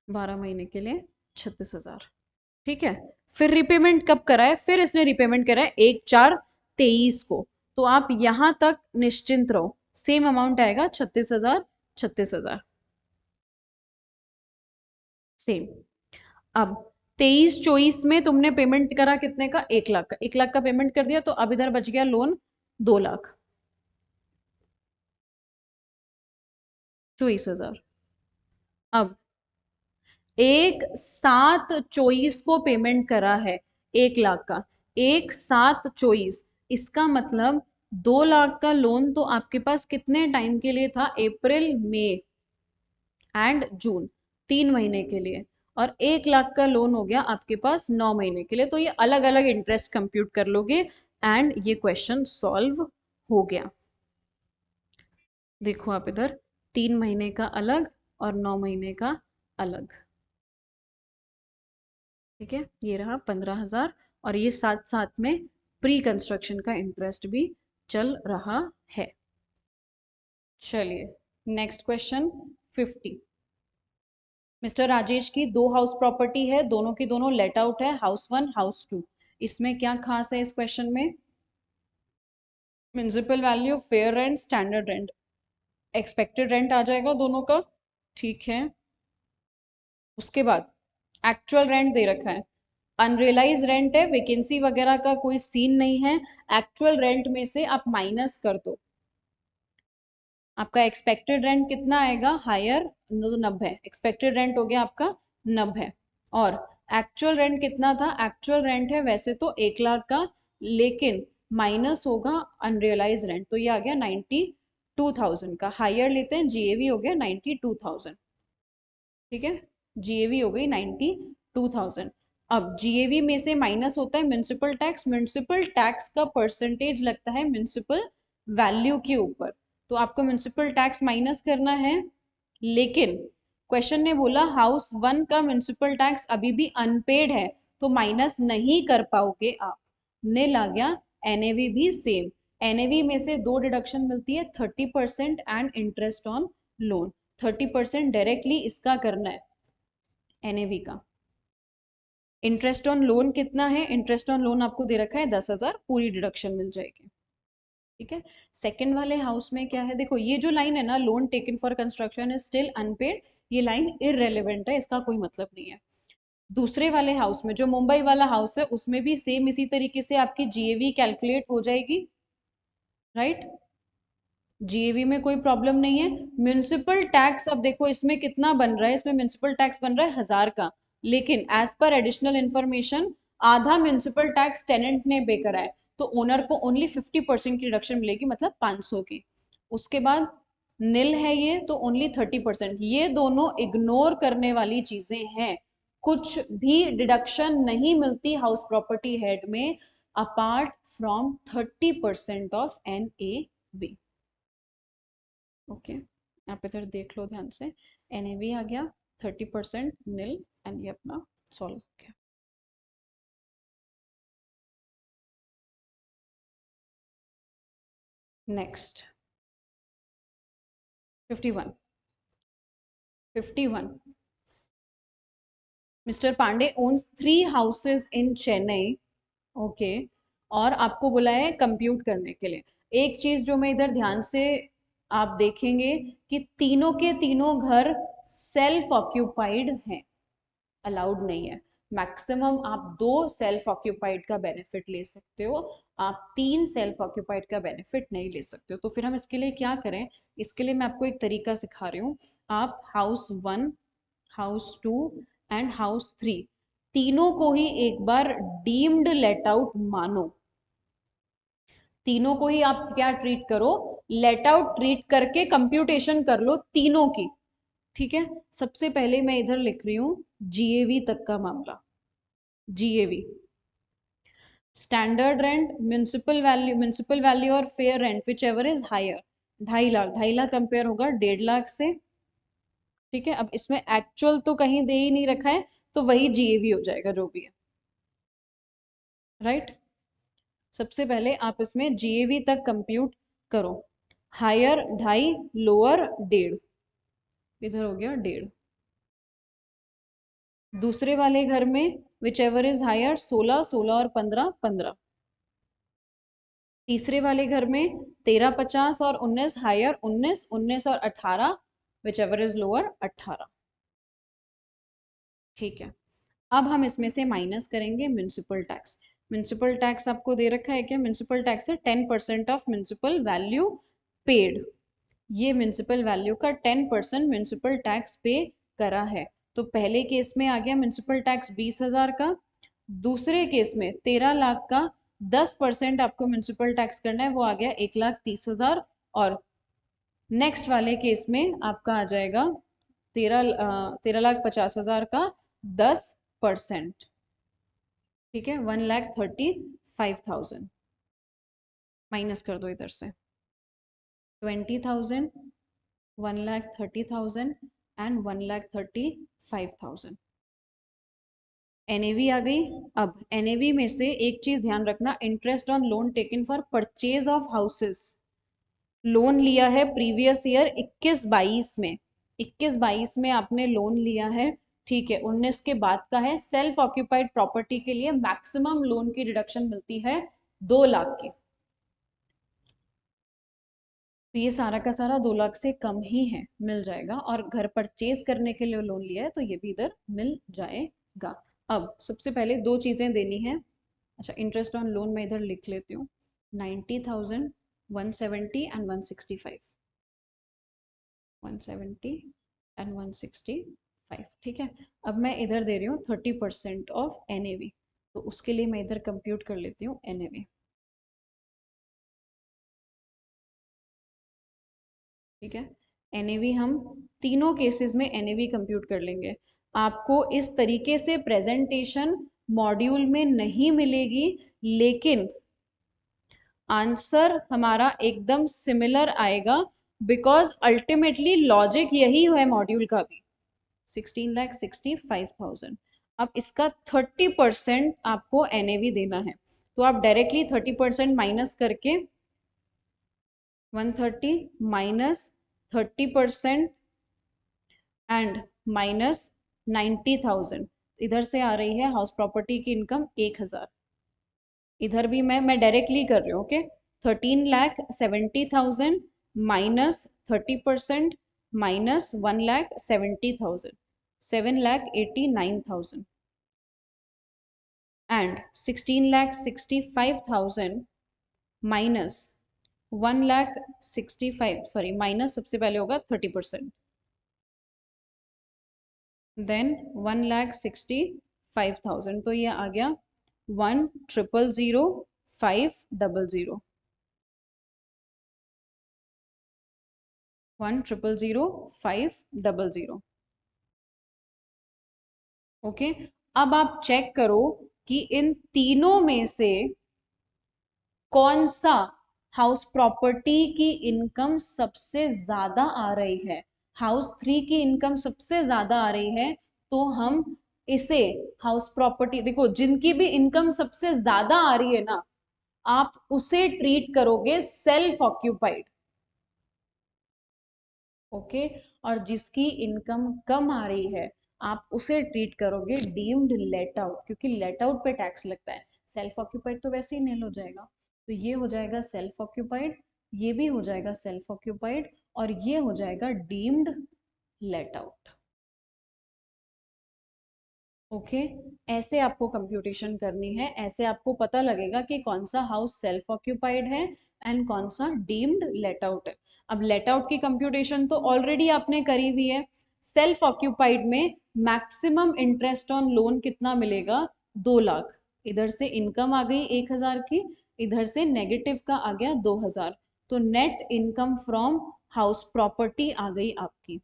12 महीने के लिए 36,000, ठीक है। फिर रिपेमेंट कब कराए? फिर इसने रिपेमेंट कराए 1 4 23 को। तो आप यहां तक निश्चिंत रहो, सेम अमाउंट आएगा 36,000 36,000, सेम। अब 23 24 में तुमने पेमेंट करा कितने का? 1 लाख का, 1 लाख का पेमेंट कर दिया, तो अब इधर बच गया लोन 2 लाख, 24,000। अब 1 7 24 को पेमेंट करा है 1 लाख का, 1 7 24, इसका मतलब 2 लाख का लोन तो आपके पास कितने टाइम के लिए था? अप्रैल मई एंड जून, 3 महीने के लिए। और 1 लाख का लोन हो गया आपके पास 9 महीने के लिए। तो ये अलग अलग इंटरेस्ट कंप्यूट कर लोगे, एंड ये क्वेश्चन सॉल्व हो गया। देखो आप इधर, 3 महीने का अलग और 9 महीने का अलग, ठीक है। ये रहा 15,000, और ये साथ साथ में प्री कंस्ट्रक्शन का इंटरेस्ट भी चल रहा है। चलिए, नेक्स्ट क्वेश्चन 50। मिस्टर राजेश की 2 हाउस प्रॉपर्टी है, दोनों की दोनों लेट आउट है, हाउस 1 हाउस 2। इसमें क्या खास है इस क्वेश्चन में? Municipal value, fair rent, standard rent, expected rent आ जाएगा दोनों का, ठीक है। उसके बाद एक्चुअल रेंट दे रखा है, अनरियलाइज रेंट है, वैकेंसी वगैरह का कोई सीन नहीं है। एक्चुअल रेंट में से आप माइनस कर दो, आपका एक्सपेक्टेड रेंट कितना आएगा? हायर 90, एक्सपेक्टेड रेंट हो गया आपका 90। और एक्चुअल रेंट कितना था? एक्चुअल रेंट है वैसे तो 1 लाख का, लेकिन माइनस होगा अनरियलाइज रेंट, तो ये आ गया 92,000 का। हायर लेते हैं, जीएवी हो गया 92,000, ठीक है। जीएवी हो गई 92,000। अब जीएवी में से माइनस होता है म्युनिसिपल टैक्स, म्युनिसिपल टैक्स का परसेंटेज लगता है म्युनिसिपल वैल्यू के ऊपर, तो आपको म्युनिसिपल टैक्स माइनस करना है। लेकिन क्वेश्चन ने बोला हाउस वन का म्युनिसिपल टैक्स अभी भी अनपेड है, तो माइनस नहीं कर पाओगे आप, नील आ गया। एनएवी भी सेम, एनएवी में से दो डिडक्शन मिलती है, 30% and interest on loan. 30% directly इसका करना है एनएवी का। इंटरेस्ट ऑन लोन कितना है, इंटरेस्ट ऑन लोन आपको दे रखा है 10,000, पूरी डिडक्शन मिल जाएगी। ठीक है, सेकंड वाले हाउस में क्या है, देखो ये जो लाइन है ना, loan taken for construction is still unpaid, ये लाइन इररेलेवेंट है, इसका कोई मतलब नहीं है। दूसरे वाले हाउस में, जो मुंबई वाला हाउस है, उसमें भी सेम इसी तरीके से आपकी जीएवी कैलकुलेट हो जाएगी, राइट। जीएवी में कोई प्रॉब्लम नहीं है। म्युनिसिपल टैक्स, अब देखो इसमें कितना बन रहा है, इसमें म्युनिसिपल टैक्स बन रहा है 1,000 का, लेकिन एज पर एडिशनल इंफॉर्मेशन आधा म्युनिसिपल टैक्स टेनेंट ने पे करा है, तो ओनर को ओनली 50% की रिडक्शन मिलेगी, मतलब 500 की। उसके बाद नील है ये, तो ओनली 30%। ये दोनों इग्नोर करने वाली चीजें हैं, कुछ भी डिडक्शन नहीं मिलती हाउस प्रॉपर्टी हेड में apart from 30% of NAV। Okay, आप इधर देख लो ध्यान से, एनएवी आ गया 30% नील, एंड ये अपना सॉल्व हो गया। Next 51। 51, mister Pandey owns 3 houses in Chennai. Okay, और आपको बुलाया कंप्यूट करने के लिए। एक चीज जो मैं इधर ध्यान से आप देखेंगे कि तीनों के तीनों घर सेल्फ ऑक्यूपाइड हैं, अलाउड नहीं है। मैक्सिमम आप 2 सेल्फ ऑक्यूपाइड का बेनिफिट ले सकते हो, आप 3 सेल्फ ऑक्यूपाइड का बेनिफिट नहीं ले सकते हो। तो फिर हम इसके लिए क्या करें, इसके लिए मैं आपको एक तरीका सिखा रही हूँ। आप हाउस 1, हाउस 2 एंड हाउस 3 तीनों को ही एक बार डीम्ड लेट आउट मानो। तीनों को ही आप क्या ट्रीट करो, लेट आउट ट्रीट करके कंप्यूटेशन कर लो तीनों की। ठीक है, सबसे पहले मैं इधर लिख रही हूं जीएवी तक का मामला। GAV, standard rent, municipal value और fair rent whichever is higher. 2.5 lakh, 2.5 lakh compare होगा 1.5 लाख से। ठीक है, अब इसमें एक्चुअल तो कहीं दे ही नहीं रखा है, तो वही जीएवी हो जाएगा जो भी है, राइट। सबसे पहले आप इसमें जीएवी तक कंप्यूट करो। हायर 2.5, लोअर 1.5, इधर हो गया 1.5। दूसरे वाले घर में विच एवर इज हायर 16, 16 और 15, 15। तीसरे वाले घर में 13, 50 और 19 हायर 19, 19 और 18 विच एवर इज लोअर 18। ठीक है, अब हम इसमें से माइनस करेंगे म्युनिसिपल टैक्स। म्युनिसिपल टैक्स आपको दे रखा है क्या, म्युनिसिपल टैक्स है 10% ऑफ म्युनिसिपल वैल्यू पेड। ये म्युनिसिपल वैल्यू का 10% म्युनिसिपल टैक्स पे करा है, तो पहले केस में आ गया म्युनिसिपल टैक्स 20,000 का, दूसरे केस में 13 लाख का 10% आपको म्युनिसिपल टैक्स करना है, वो आ गया 1,30,000। और नेक्स्ट वाले केस में आपका आ जाएगा 13,50,000 का 10%। ठीक है, 1,35,000 माइनस कर दो इधर से, 20,000, 1,30,000 एंड 1,35,000। एनएवी आ गई। अब एनएवी में से एक चीज ध्यान रखना, interest on loan taken for purchase of houses. Loan लिया है प्रीवियस ईयर 21-22 में, 21-22 में आपने लोन लिया है, ठीक है, 19 के बाद का है। सेल्फ ऑक्यूपाइड प्रॉपर्टी के लिए मैक्सिमम लोन की डिडक्शन मिलती है 2 लाख की, तो ये सारा का सारा 2 लाख से कम ही है, मिल जाएगा। और घर परचेज करने के लिए लोन लिया है, तो ये भी इधर मिल जाएगा। अब सबसे पहले दो चीजें देनी है। अच्छा, इंटरेस्ट ऑन लोन मैं इधर लिख लेती हूँ, 90,000, 170 एंड 165, 170 एंड 165। ठीक है, अब मैं इधर दे रही हूँ 30% ऑफ एनएवी, तो उसके लिए मैं इधर कंप्यूट कर लेती हूँ एनएवी। ठीक है, एनएवी हम तीनों केसेस में एनएवी कंप्यूट कर लेंगे। आपको इस तरीके से प्रेजेंटेशन मॉड्यूल में नहीं मिलेगी, लेकिन आंसर हमारा एकदम सिमिलर आएगा, बिकॉज अल्टीमेटली लॉजिक यही है मॉड्यूल का भी। 16,65,000। अब इसका 30% आपको एनएवी देना है, तो आप डायरेक्टली 30% माइनस करके 130 माइनस 30% एंड माइनस 90,000, इधर से आ रही है हाउस प्रॉपर्टी की इनकम 1,000। इधर भी मैं डायरेक्टली कर रही हूँ, okay. 13,70,000 minus 30% minus 1,70,000, 7,89,000 and 16,65,000 minus 1,65,000, sorry minus सबसे पहले होगा 30%, देन 1,65,000, तो ये आ गया 1,000,500, 1,000,500। ओके, अब आप चेक करो कि इन तीनों में से कौन सा हाउस प्रॉपर्टी की इनकम सबसे ज्यादा आ रही है। हाउस 3 की इनकम सबसे ज्यादा आ रही है, तो हम इसे हाउस प्रॉपर्टी, देखो जिनकी भी इनकम सबसे ज्यादा आ रही है ना, आप उसे ट्रीट करोगे सेल्फ ऑक्यूपाइड, ओके। और जिसकी इनकम कम आ रही है, आप उसे ट्रीट करोगे डीम्ड लेट आउट, क्योंकि लेट आउट पे टैक्स लगता है। सेल्फ ऑक्यूपाइड तो वैसे ही नील हो जाएगा, तो ये हो जाएगा सेल्फ ऑक्यूपाइड, ये भी हो जाएगा सेल्फ ऑक्यूपाइड, और ये हो जाएगा डीम्ड लेट आउट। ओके, ऐसे आपको कंप्यूटेशन करनी है, ऐसे आपको पता लगेगा कि कौन सा हाउस सेल्फ ऑक्यूपाइड है एंड कौन सा डीम्ड लेट आउट है। अब लेट आउट की कंप्यूटेशन तो ऑलरेडी आपने करी हुई है। सेल्फ ऑक्यूपाइड में मैक्सिमम इंटरेस्ट ऑन लोन कितना मिलेगा, 2 लाख। इधर से इनकम आ गई 1,000 की, इधर से नेगेटिव का आ गया 2,000, तो net income from house property आ गई आपकी।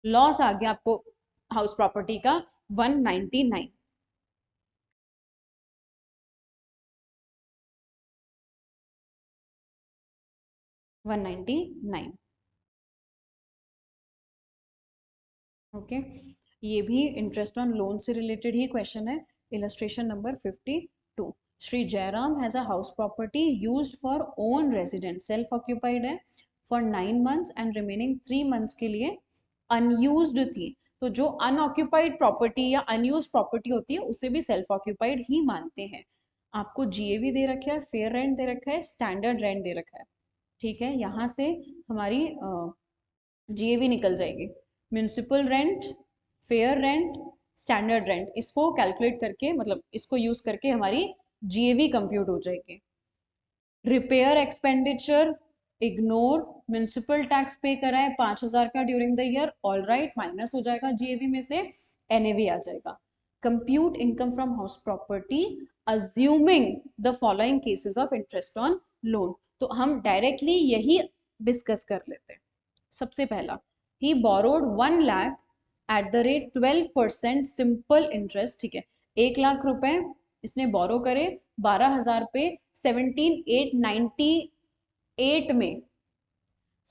लॉस आ गया आपको हाउस प्रॉपर्टी का 199। 199, ओके। ये भी इंटरेस्ट ऑन लोन से रिलेटेड ही क्वेश्चन है। Illustration number 52। Shri Jayaram has a house property used for own residence, self occupied है, for 9 months and remaining 3 months के लिए अनयूज्ड थी। तो जो अनऑक्यूपाइड प्रॉपर्टी या अनयूज प्रॉपर्टी होती है उसे भी सेल्फ ऑक्यूपाइड ही मानते हैं। आपको जीएवी दे रखा है, फेयर रेंट दे रखा है, स्टैंडर्ड रेंट दे रखा है, ठीक है। यहाँ से हमारी जीएवी निकल जाएगी, municipal rent, fair rent, standard rent, इसको कैलकुलेट करके, मतलब इसको यूज करके हमारी जीएवी कंप्यूट हो जाएगी। Repair expenditure ignore, municipal tax पे करा है 5,000 का during the year, all right, minus हो जाएगा जीएवी में से, एनएवी आ जाएगा। Compute income from house property assuming the following cases of interest on loan, तो हम डायरेक्टली यही डिस्कस कर लेते हैं। सबसे पहला, he borrowed 1 lakh at the rate 12% simple interest, ठीक है। 1 लाख रुपए इसने बोरो करे 12,000 पे, 17,898 में,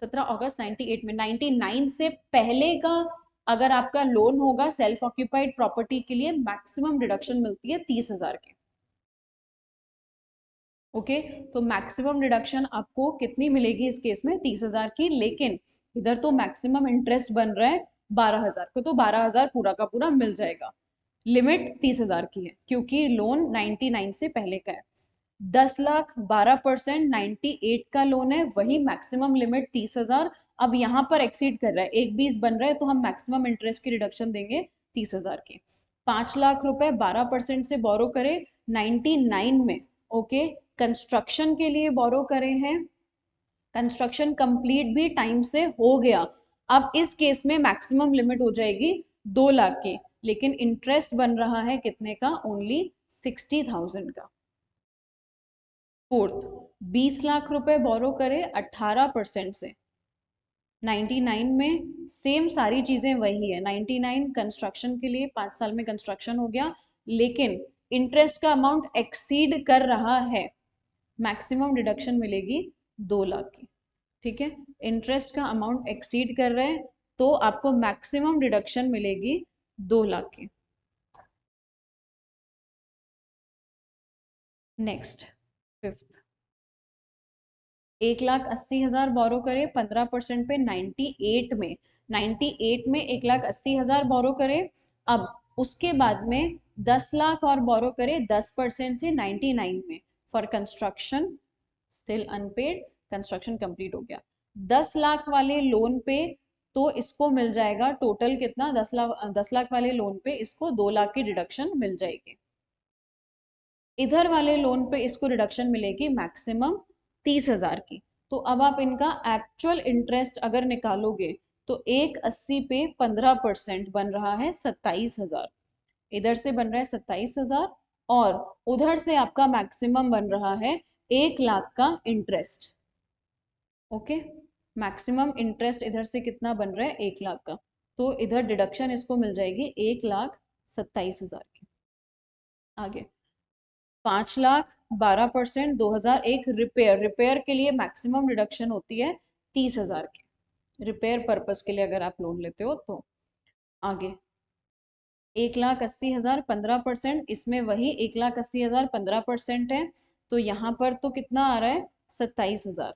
17 अगस्त 98 में, 99 से पहले का अगर आपका लोन होगा सेल्फ ऑक्यूपाइड प्रॉपर्टी के लिए, मैक्सिमम डिडक्शन मिलती है 30,000 की, ओके। तो मैक्सिमम डिडक्शन आपको कितनी मिलेगी इस केस में, 30,000 की, लेकिन इधर तो मैक्सिमम इंटरेस्ट बन रहा है 12,000 को, तो 12,000 पूरा का पूरा मिल जाएगा। लिमिट 30,000 की है क्योंकि लोन 99 से पहले का है। 10 लाख 12% 98 का लोन है, वही मैक्सिमम लिमिट 30,000। अब यहाँ पर एक्सीड कर रहा है, 1,20 बन रहा है, तो हम मैक्सिमम इंटरेस्ट की रिडक्शन देंगे 30,000 की। 5 लाख रुपए 12% से बोरो करे 99 में, ओके। कंस्ट्रक्शन के लिए बोरो करे हैं, कंस्ट्रक्शन कंप्लीट भी टाइम से हो गया। अब इस केस में मैक्सिमम लिमिट हो जाएगी 2 लाख की, लेकिन इंटरेस्ट बन रहा है कितने का, ओनली 60,000 का। फोर्थ, 20 लाख रुपए बोरो करे 18% से, 99 में सेम सारी चीजें वही है, 99 कंस्ट्रक्शन के लिए 5 साल में कंस्ट्रक्शन हो गया, लेकिन इंटरेस्ट का अमाउंट एक्सीड कर रहा है, मैक्सिमम डिडक्शन मिलेगी 2 लाख की। ठीक है, इंटरेस्ट का अमाउंट एक्सीड कर रहे हैं तो आपको मैक्सिमम डिडक्शन मिलेगी 2 लाख की। नेक्स्ट, फिफ्थ, 1,80,000 बोरो करे 15% पे 98 में, 98 में 1,80,000 बोरो करे। अब उसके बाद में 10 लाख और बोरो करे 10% से 99 में, for construction still unpaid, construction complete हो गया। 10 लाख वाले लोन पे तो इसको मिल जाएगा टोटल कितना, 10 लाख वाले लोन पे इसको 2 लाख की डिडक्शन मिल जाएगी। इधर वाले लोन पे इसको रिडक्शन मिलेगी मैक्सिमम 30,000 की। तो अब आप इनका एक्चुअल इंटरेस्ट अगर निकालोगे तो 1,80 पे 15% बन रहा है 27,000, इधर से बन रहा है 27,000 और उधर से आपका मैक्सिमम बन रहा है 1 लाख का इंटरेस्ट। ओके, मैक्सिमम इंटरेस्ट इधर से कितना बन रहा है, 1 लाख का, तो इधर डिडक्शन इसको मिल जाएगी 1,27,000 की। आगे 5,12%, 2001 रिपेयर, रिपेयर के लिए मैक्सिमम डिडक्शन होती है 30,000 की, रिपेयर पर्पस के लिए अगर आप लोन लेते हो तो। आगे 1,80,000 15%, इसमें वही 1,80,000 15% है, तो यहाँ पर तो कितना आ रहा है 27,000।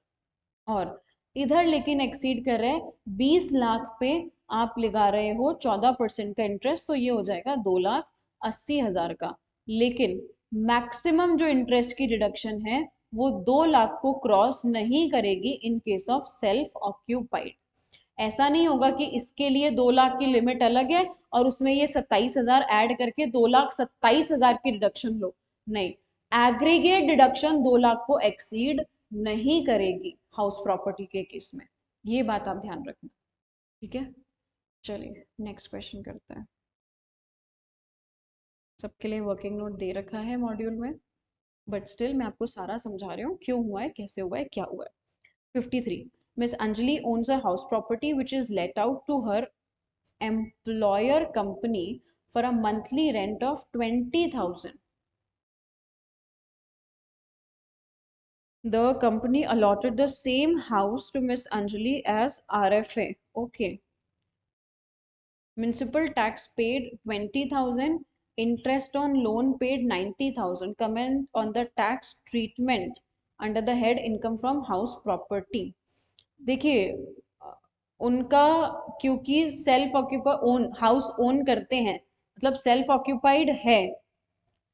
और इधर लेकिन एक्सीड कर रहे हैं 20 लाख पे, आप लगा रहे हो 14% का इंटरेस्ट, तो ये हो जाएगा 2,80,000 का। लेकिन मैक्सिमम जो इंटरेस्ट की डिडक्शन है वो 2 लाख को क्रॉस नहीं करेगी in case of self occupied. ऐसा नहीं होगा कि इसके लिए 2 लाख की लिमिट अलग है और उसमें ये 27,000 ऐड करके 2,27,000 की डिडक्शन लो, नहीं, एग्रीगेट डिडक्शन 2 लाख को एक्सीड नहीं करेगी हाउस प्रॉपर्टी के केस में, ये बात आप ध्यान रखना। ठीक है, चलिए नेक्स्ट क्वेश्चन करते हैं। सबके लिए वर्किंग नोट दे रखा है मॉड्यूल में, बट स्टिल मैं आपको सारा समझा रही हूँ क्यों हुआ है, कैसे हुआ है, क्या हुआ है। 53, Miss Anjali owns a house property which is let out to her employer company for a monthly rent of 20,000. The company allotted the same house to Miss Anjali as RFA. Okay. Municipal tax paid 20,000, interest on loan paid 90,000. Comment on the tax treatment under the head income from house property. देखिए, उनका क्योंकि self occupied own house own करते हैं, मतलब self occupied है,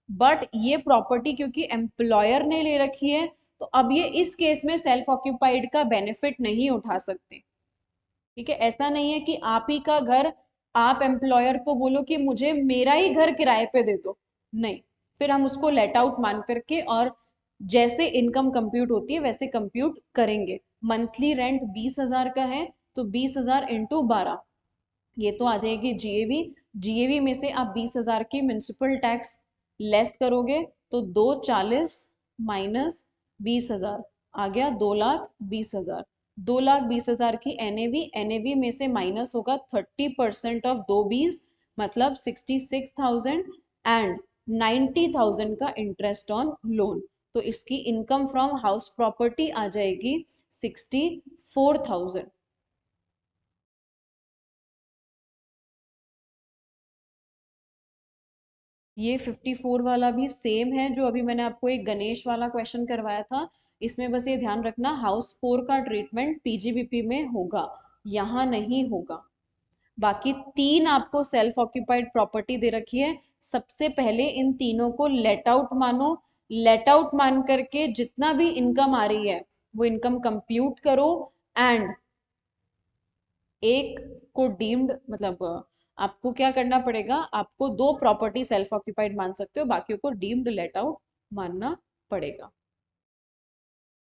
but ये property क्योंकि employer ने ले रखी है तो अब ये इस केस में सेल्फ ऑक्यूपाइड का बेनिफिट नहीं उठा सकते। ठीक है, ऐसा नहीं है कि आप ही का घर, आप एम्प्लॉयर को बोलो कि मुझे मेरा ही घर किराए पे दे दो, नहीं, फिर हम उसको लेट आउट मान करके और जैसे इनकम कंप्यूट होती है वैसे कंप्यूट करेंगे। मंथली रेंट 20,000 का है तो 20,000 इंटू 12, ये तो आ जाएगी जीएवी। जीएवी में से आप 20,000 की म्यूनिसिपल टैक्स लेस करोगे तो 240 माइनस 20,000 आ गया 2,20,000। 2,20,000 की एनएवी, एनएवी में से माइनस होगा 30% ऑफ 220, मतलब 66,000 एंड 90,000 का इंटरेस्ट ऑन लोन, तो इसकी इनकम फ्रॉम हाउस प्रॉपर्टी आ जाएगी 64,000। ये 54 वाला भी सेम है जो अभी मैंने आपको एक गणेश वाला क्वेश्चन करवाया था, इसमें बस ये ध्यान रखना हाउस 4 का ट्रीटमेंट पीजीबीपी में होगा, यहाँ नहीं होगा। बाकी तीन आपको सेल्फ ऑक्यूपाइड प्रॉपर्टी दे रखी है, सबसे पहले इन तीनों को लेट आउट मानो, लेट आउट मान करके जितना भी इनकम आ रही है वो इनकम कंप्यूट करो एंड एक को डीम्ड, मतलब आपको क्या करना पड़ेगा, आपको दो प्रॉपर्टी सेल्फ ऑक्यूपाइड मान सकते हो, बाकियों को डीम्ड लेट आउट मानना पड़ेगा।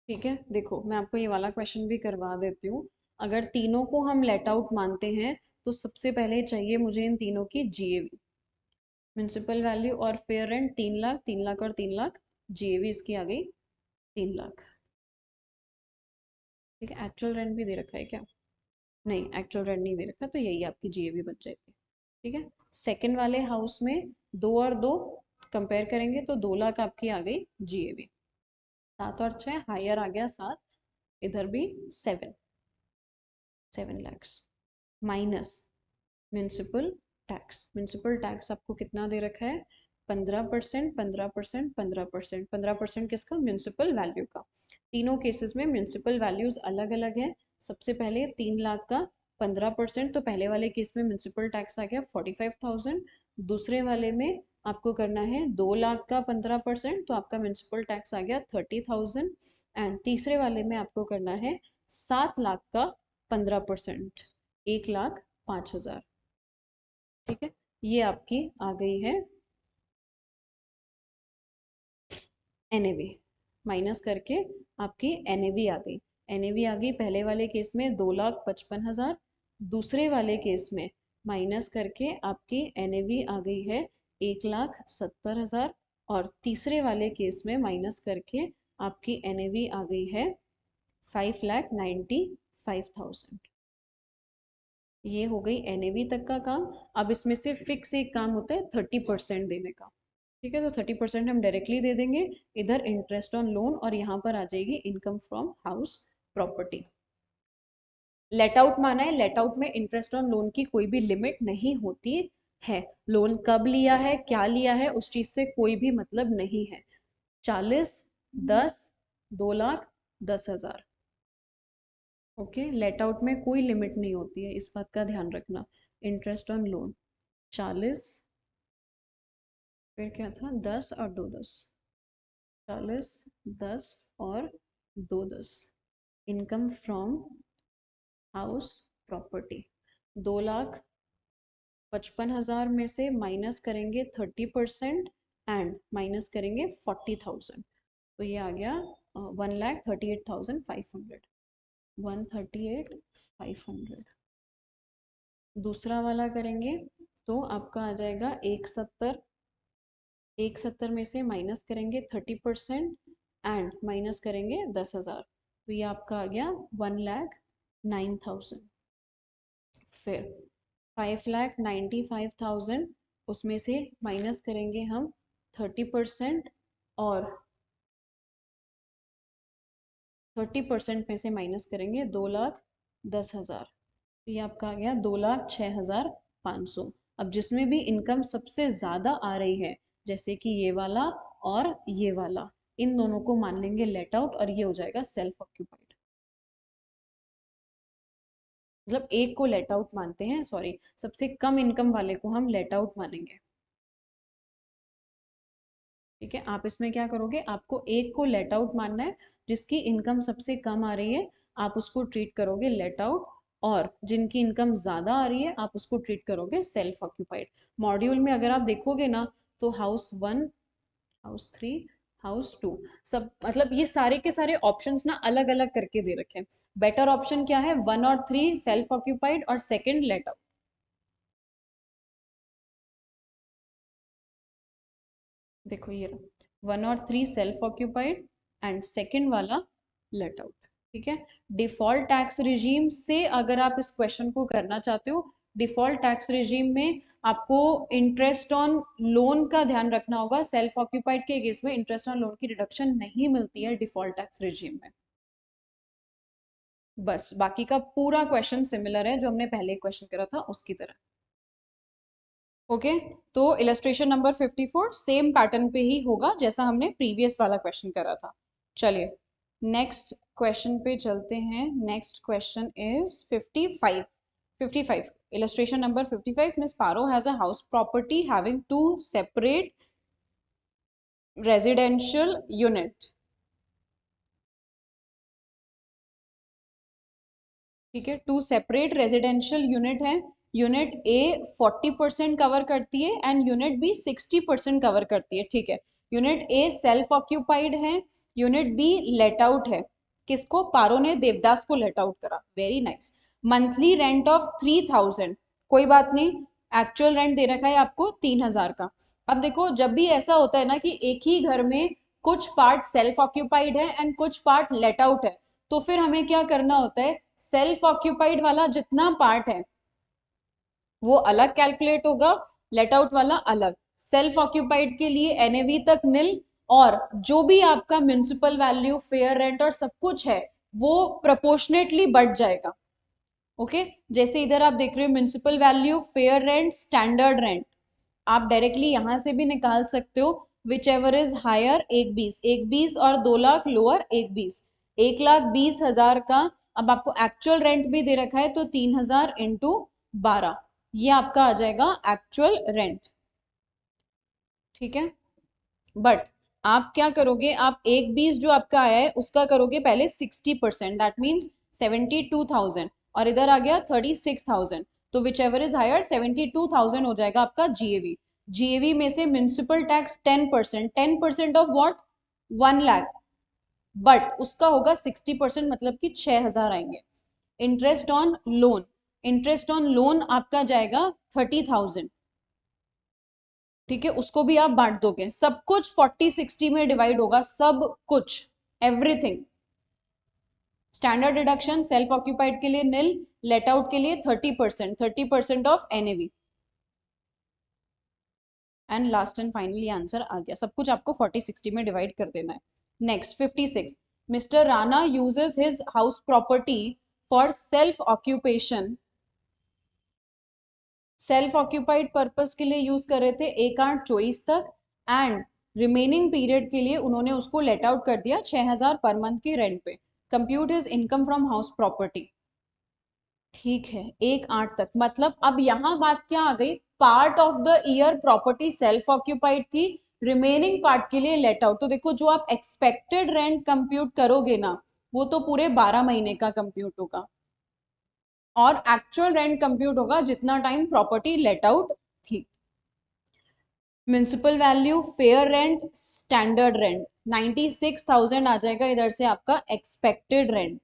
ठीक है, देखो मैं आपको ये वाला क्वेश्चन भी करवा देती हूँ। अगर तीनों को हम लेट आउट मानते हैं तो सबसे पहले चाहिए मुझे इन तीनों की जीएवी, म्यूनसिपल वैल्यू और फेयर रेंट 3 लाख, 3 लाख और 3 लाख, जीएवी इसकी आ गई 3 लाख। ठीक है, एक्चुअल रेंट भी दे रखा है क्या, नहीं एक्चुअल रेंट नहीं दे रखा, तो यही आपकी जीएवी बन जाएगी। ठीक है, सेकंड वाले हाउस में 2 और 2 कंपेयर करेंगे तो 2 लाख आपकी आ गई GAB। 7 और 6 हायर आ गया 7, इधर भी 7 lakhs minus municipal tax. Municipal tax आपको कितना दे रखा है? 15%, 15%, 15%। 15% किसका? म्यूनसिपल वैल्यू का। तीनों केसेस में म्यूनसिपल वैल्यूज अलग अलग है। सबसे पहले 3 लाख का 15%, तो पहले वाले केस में म्यूनसिपल टैक्स आ गया 45,000। दूसरे वाले में आपको करना है 2 लाख का 15%, तो आपका म्यूनसिपल टैक्स आ गया 30,000। एंड तीसरे वाले में आपको करना है 7 लाख का 15%, 1,05,000। ठीक है, ये आपकी आ गई है NAV। माइनस करके आपकी NAV आ गई। NAV आ गई पहले वाले केस में 2,55,000, दूसरे वाले केस में माइनस करके आपकी NAV आ गई है 1,70,000, और तीसरे वाले केस में माइनस करके आपकी NAV आ गई है 5,95,000। ये हो गई NAV तक का काम। अब इसमें से फिक्स एक काम होता है 30% देने का। ठीक है, तो 30% हम डायरेक्टली दे देंगे इधर इंटरेस्ट ऑन लोन, और यहाँ पर आ जाएगी income from house property. Let out माना है, लेट आउट में इंटरेस्ट ऑन लोन की कोई भी लिमिट नहीं होती है। लोन कब लिया है, क्या लिया है, उस चीज से कोई भी मतलब नहीं है। 40, 10, 2,10,000। ओके, लेट आउट में कोई लिमिट नहीं होती है, इस बात का ध्यान रखना। इंटरेस्ट ऑन लोन 40, फिर क्या था, 10 और 2,10, 40, 10 और 2,10। इनकम फ्रॉम हाउस प्रॉपर्टी 2,55,000 में से माइनस करेंगे 30% एंड माइनस करेंगे 40,000, तो ये आ गया 1,38,500। 1,38,500। दूसरा वाला करेंगे तो आपका आ जाएगा 1,70। 1,70 में से माइनस करेंगे 30% एंड माइनस करेंगे 10,000, तो ये आपका आ गया 1,09,000। फिर 5,95,000, उसमें से माइनस करेंगे हम 30%, और 30% में से माइनस करेंगे 2,10,000, तो ये आपका आ गया 2,06,500। अब जिसमें भी इनकम सबसे ज्यादा आ रही है, जैसे कि ये वाला और ये वाला, इन दोनों को मान लेंगे लेट आउट, और ये हो जाएगा सेल्फ ऑक्यूपाइड। मतलब एक को लेट आउट मानते हैं, सॉरी, सबसे कम इनकम वाले को हम लेट आउट मानेंगे। ठीक है, आप इसमें क्या करोगे, आपको एक को लेट आउट मानना है, जिसकी इनकम सबसे कम आ रही है आप उसको ट्रीट करोगे लेट आउट, और जिनकी इनकम ज्यादा आ रही है आप उसको ट्रीट करोगे सेल्फ ऑक्यूपाइड। मॉड्यूल में अगर आप देखोगे ना, तो हाउस 1, हाउस 3, हाउस 2, सब मतलब ये सारे के सारे ऑप्शंस ना अलग अलग करके दे रखे हैं। बेटर ऑप्शन क्या है, 1 और 3 सेल्फ ऑक्यूपाइड और सेकंड लेट आउट। देखो ये 1 और 3 सेल्फ ऑक्यूपाइड एंड सेकंड वाला लेट आउट। ठीक है, डिफॉल्ट टैक्स रिजीम से अगर आप इस क्वेश्चन को करना चाहते हो, डिफॉल्ट टैक्स रिजीम में आपको इंटरेस्ट ऑन लोन का ध्यान रखना होगा। सेल्फ ऑक्यूपाइड के केस में इंटरेस्ट ऑन लोन की डिडक्शन नहीं मिलती है डिफॉल्ट टैक्स रिजीम में। बस बाकी का पूरा क्वेश्चन सिमिलर है जो हमने पहले क्वेश्चन करा था उसकी तरह। ओके, तो इलस्ट्रेशन नंबर 54 सेम पैटर्न पे ही होगा जैसा हमने प्रीवियस वाला क्वेश्चन करा था। चलिए नेक्स्ट क्वेश्चन पे चलते हैं। Next question is 55। 55 illustration number 55, Miss Paro has a house property having two separate residential unit। ठीक है, टू सेपरेट रेजिडेंशियल यूनिट है। यूनिट ए 40% कवर करती है एंड यूनिट बी 60% कवर करती है। ठीक है, यूनिट ए सेल्फ ऑक्यूपाइड है, यूनिट बी लेट आउट है। किसको? पारो ने देवदास को लेट आउट करा। Very nice. Monthly rent of 3,000, कोई बात नहीं, एक्चुअल रेंट दे रखा है आपको 3,000 का। अब देखो जब भी ऐसा होता है ना कि एक ही घर में कुछ पार्ट सेल्फ ऑक्यूपाइड है एंड कुछ पार्ट लेट आउट है, तो फिर हमें क्या करना होता है, सेल्फ ऑक्यूपाइड वाला जितना पार्ट है वो अलग कैलकुलेट होगा, लेट आउट वाला अलग। सेल्फ ऑक्यूपाइड के लिए एनएवी तक नील, और जो भी आपका म्युनिसिपल वैल्यू, फेयर रेंट और सब कुछ है वो प्रोपोर्शनेटली बढ़ जाएगा। ओके जैसे इधर आप देख रहे हो municipal value, fair rent, standard rent, आप डायरेक्टली यहां से भी निकाल सकते हो विच एवर इज हायर, 120, 120 और 2 लाख लोअर 120, 1,20,000 का। अब आपको एक्चुअल रेंट भी दे रखा है तो 3,000 इंटू 12, ये आपका आ जाएगा एक्चुअल रेंट। ठीक है, बट आप क्या करोगे, आप 1,20 जो आपका आया है उसका करोगे पहले 60%, दैट मीन्स 72,000, और इधर आ गया 36,000, तो विच एवर इज हायर 72,000 हो जाएगा आपका जीएवी। जीएवी में से municipal tax 10%, 10% of what, 1 lakh, but उसका होगा 60%, मतलब कि 6,000 आएंगे। Interest on loan, interest on loan आपका जाएगा 30,000। ठीक है, उसको भी आप बांट दोगे, सब कुछ 40-60 में डिवाइड होगा, सब कुछ, everything. Standard deduction self occupied के लिए नील, लेट आउट के लिए 30%, 30% of NAV, and last and finally answer आ गया। सब कुछ आपको 40-60 में डिवाइड कर देना है। Next 56, mister Rana uses his house property for self occupation, self occupied purpose के लिए यूज कर रहे थे 1/8 तक, एंड रिमेनिंग पीरियड के लिए उन्होंने उसको लेट आउट कर दिया 6,000 पर मंथ की रेंट पे। Compute his income from house property. ठीक है, 1/8 तक, मतलब अब यहां बात क्या आ गई, part of the year property self occupied थी, रिमेनिंग पार्ट के लिए लेट आउट। तो देखो जो आप एक्सपेक्टेड रेंट कंप्यूट करोगे ना, वो तो पूरे 12 महीने का कंप्यूट होगा, और एक्चुअल रेंट कंप्यूट होगा जितना टाइम प्रॉपर्टी लेट आउट थी। Municipal value, fair rent, standard rent, 96,000 आ जाएगा इधर से आपका एक्सपेक्टेड रेंट।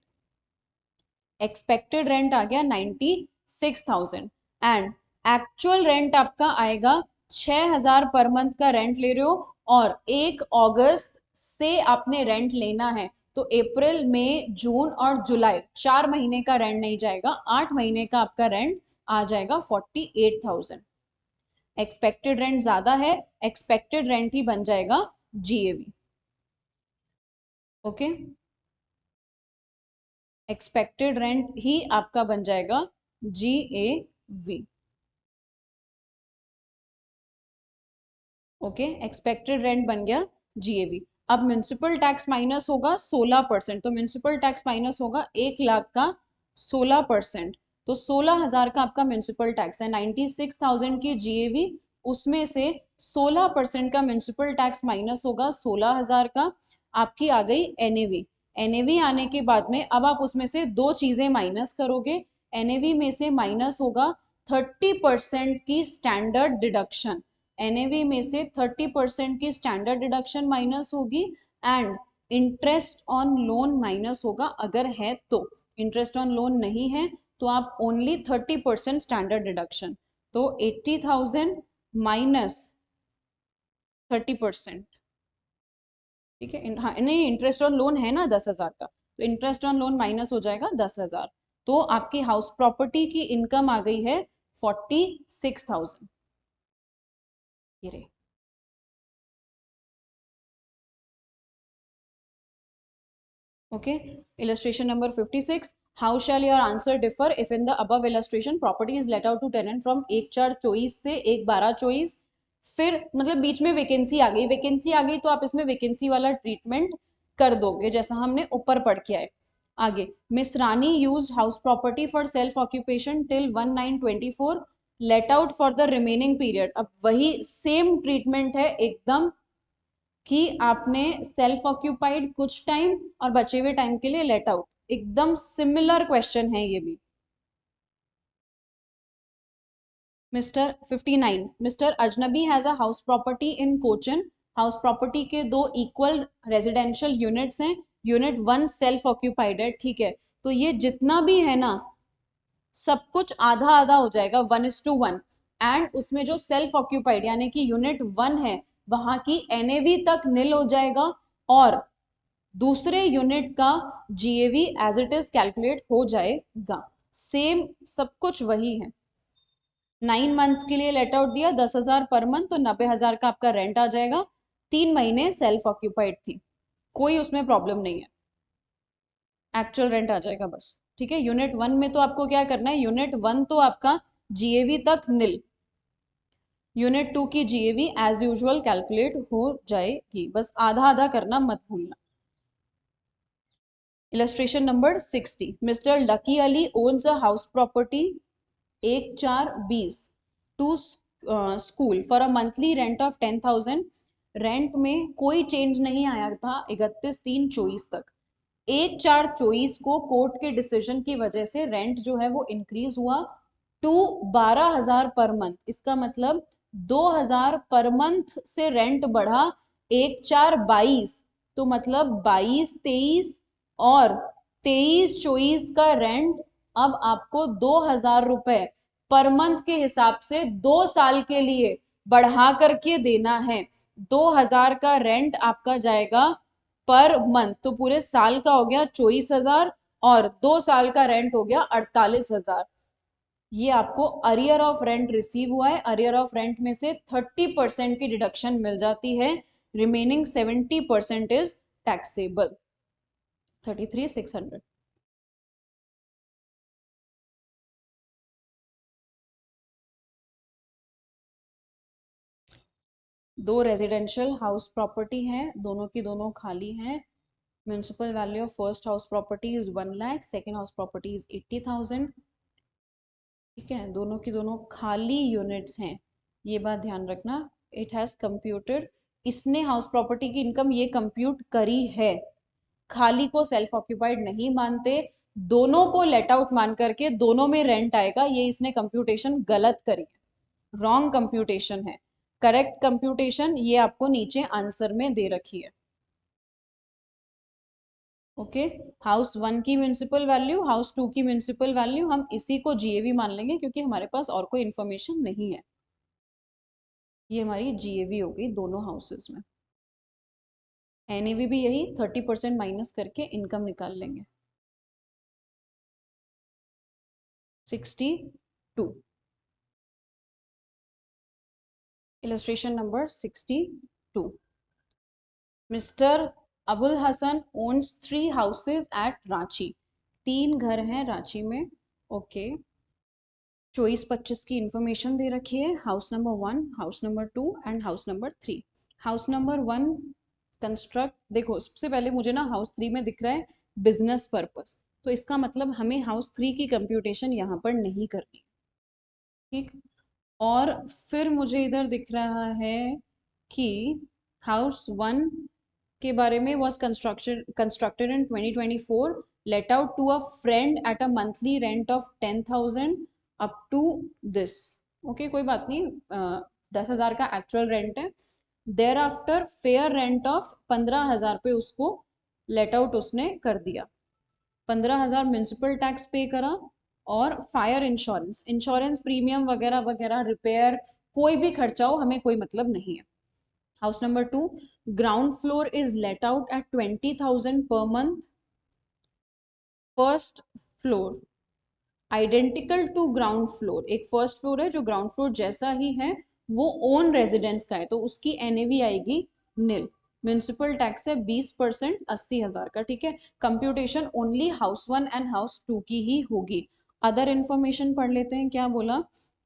एक्सपेक्टेड रेंट आ गया 96,000, एंड एक्चुअल रेंट आपका आएगा 6,000 पर मंथ का रेंट ले रहे हो, और 1 अगस्त से आपने रेंट लेना है, तो अप्रैल, मई, जून और जुलाई 4 महीने का रेंट नहीं जाएगा, 8 महीने का आपका रेंट आ जाएगा 48,000। एक्सपेक्टेड रेंट ज्यादा है, एक्सपेक्टेड रेंट ही बन जाएगा जीएवी। ओके, एक्सपेक्टेड रेंट ही आपका बन जाएगा जीएवी। ओके, एक्सपेक्टेड रेंट बन गया जीएवी। अब म्युनिसिपल टैक्स माइनस होगा 16%, तो म्युनिसिपल टैक्स माइनस होगा 1 लाख का 16%, तो 16,000 का आपका म्युनिसिपल टैक्स है, 96,000 की जीएवी, उसमें से 16% का म्युनिसिपल टैक्स माइनस होगा 16,000 का, आपकी आ गई एनएवी। एनएवी आने के बाद में अब आप उसमें से दो चीजें माइनस करोगे, एनएवी में से माइनस होगा 30% की स्टैंडर्ड डिडक्शन, एनएवी में से 30% की स्टैंडर्ड डिडक्शन माइनस होगी, and interest on loan minus होगा अगर है तो, इंटरेस्ट ऑन लोन नहीं है तो आप ओनली 30% स्टैंडर्ड डिडक्शन, तो 80,000 माइनस 30%। ठीक है, हाँ नहीं, इंटरेस्ट ऑन लोन है ना 10,000 का, तो इंटरेस्ट ऑन लोन माइनस हो जाएगा 10,000, तो आपकी हाउस प्रॉपर्टी की इनकम आ गई है 46,000। ये रही। Okay, illustration number 56, how shall your answer differ if in the above illustration property is let out to tenant from 1/4 से 1/12, फिर मतलब बीच में वैकेंसी आ गई, वैकेंसी आ गई तो आप इसमें वैकेंसी वाला ट्रीटमेंट कर दोगे जैसा हमने ऊपर पढ़ के आए। आगे, miss Rani used house property for self occupation till 1/9/24, let out for the remaining period. अब वही सेम ट्रीटमेंट है एकदम, कि आपने सेल्फ ऑक्यूपाइड कुछ टाइम और बचे हुए टाइम के लिए लेट आउट, एकदम सिमिलर क्वेश्चन है ये भी। Mister 59, mister Ajnabi has a house property in Cochin, house property के दो इक्वल रेजिडेंशियल यूनिट्स हैं, यूनिट 1 सेल्फ ऑक्यूपाइड है, ठीक है, तो ये जितना भी है ना सब कुछ आधा आधा हो जाएगा, 1:1, एंड उसमें जो सेल्फ ऑक्यूपाइड यानी कि यूनिट 1 है वहां की एनएवी तक नील हो जाएगा, और दूसरे यूनिट का GAV as it is calculate हो जाएगा, सेम सब कुछ वही है। 9 मंथ्स के लिए लेट आउट दिया, 10,000 पर मंथ, तो 90,000 का आपका रेंट आ जाएगा। 3 महीने सेल्फ ऑक्यूपाइड थी, कोई उसमें प्रॉब्लम नहीं है, एक्चुअल रेंट आ जाएगा बस। ठीक है, यूनिट 1 में तो आपको क्या करना है, यूनिट 1 तो आपका जीएवी तक निल, यूनिट 2 की जीएवी एज यूजुअल कैलकुलेट हो जाएगी, बस आधा आधा करना मत भूलना। Illustration number 60, mister Lucky Ali owns a house property 1420 to school for a monthly rent of 10,000। रेंट में कोई चेंज नहीं आया था 31/3/24 तक। 1/4/24 को कोर्ट के डिसीजन की वजह से रेंट जो है वो इंक्रीज हुआ टू 12,000 पर मंथ। इसका मतलब 2,000 पर मंथ से रेंट बढ़ा 1/4/22, तो मतलब 22/23 और 23/24 का रेंट अब आपको 2,000 रुपए पर मंथ के हिसाब से 2 साल के लिए बढ़ा करके देना है। 2,000 का रेंट आपका जाएगा पर मंथ, तो पूरे साल का हो गया 24,000 और 2 साल का रेंट हो गया 48,000। ये आपको अरियर ऑफ रेंट रिसीव हुआ है, अरियर ऑफ रेंट में से 30% की डिडक्शन मिल जाती है, रिमेनिंग 70% इज टैक्सेबल। 33,600। दो रेजिडेंशियल हाउस प्रॉपर्टी है, दोनों की दोनों खाली हैं। Municipal value of first house property is 1 lakh, second house property is 80,000। ठीक है, दोनों की दोनों खाली यूनिट्स हैं, ये बात ध्यान रखना। इट हैज कंप्यूटेड, इसने हाउस प्रॉपर्टी की इनकम ये कंप्यूट करी है, खाली को सेल्फ ऑक्यूपाइड नहीं मानते, दोनों को लेट आउट मान करके दोनों में रेंट आएगा, ये इसने कंप्यूटेशन गलत करी, रॉन्ग कंप्यूटेशन है। करेक्ट कंप्यूटेशन ये आपको नीचे आंसर में दे रखी है। ओके, हाउस 1 की म्यूनिसिपल वैल्यू, हाउस 2 की म्यूनिसिपल वैल्यू, हम इसी को जीएवी मान लेंगे क्योंकि हमारे पास और कोई इंफॉर्मेशन नहीं है। ये हमारी जीएवी हो गई दोनों हाउसेस में। एनएवी भी यही 30% माइनस करके इनकम निकाल लेंगे। 62, illustration number 62, mister Abul Hasan owns 3 houses at Ranchi. 3 घर हैं रांची में। ओके, 24-25 की इंफॉर्मेशन दे रखी है, house number 1, house number 2 and house number 3। House number 1 construct, देखो सबसे पहले मुझे ना हाउस 3 में दिख रहा है बिजनेस पर्पस, तो इसका मतलब हमें हाउस 3 की कंप्यूटेशन यहाँ पर नहीं करनी। ठीक, और फिर मुझे इधर दिख रहा है कि हाउस 1 के बारे में was constructed in 2024, let out to a friend at a monthly rent of 10,000 up to this। Okay, कोई बात नहीं, 10,000 का एक्चुअल रेंट है। Thereafter fair rent of 15,000 पे उसको लेट आउट उसने कर दिया। 15,000 म्यूनसिपल टैक्स पे करा और फायर इंश्योरेंस, इंश्योरेंस प्रीमियम वगैरह वगैरह, रिपेयर, कोई भी खर्चा हो हमें कोई मतलब नहीं है। House number 2, ground floor is let out at 20,000 पर month. First floor identical to ground floor, एक फर्स्ट फ्लोर है जो ग्राउंड फ्लोर जैसा ही है, वो ओन रेजिडेंस का है, तो उसकी एनएवी आएगी निल। म्यूनसिपल टैक्स है 20%, 80,000 का। ठीक है, computation only house 1 and house 2 की ही होगी। अदर इंफॉर्मेशन पढ़ लेते हैं, क्या बोला,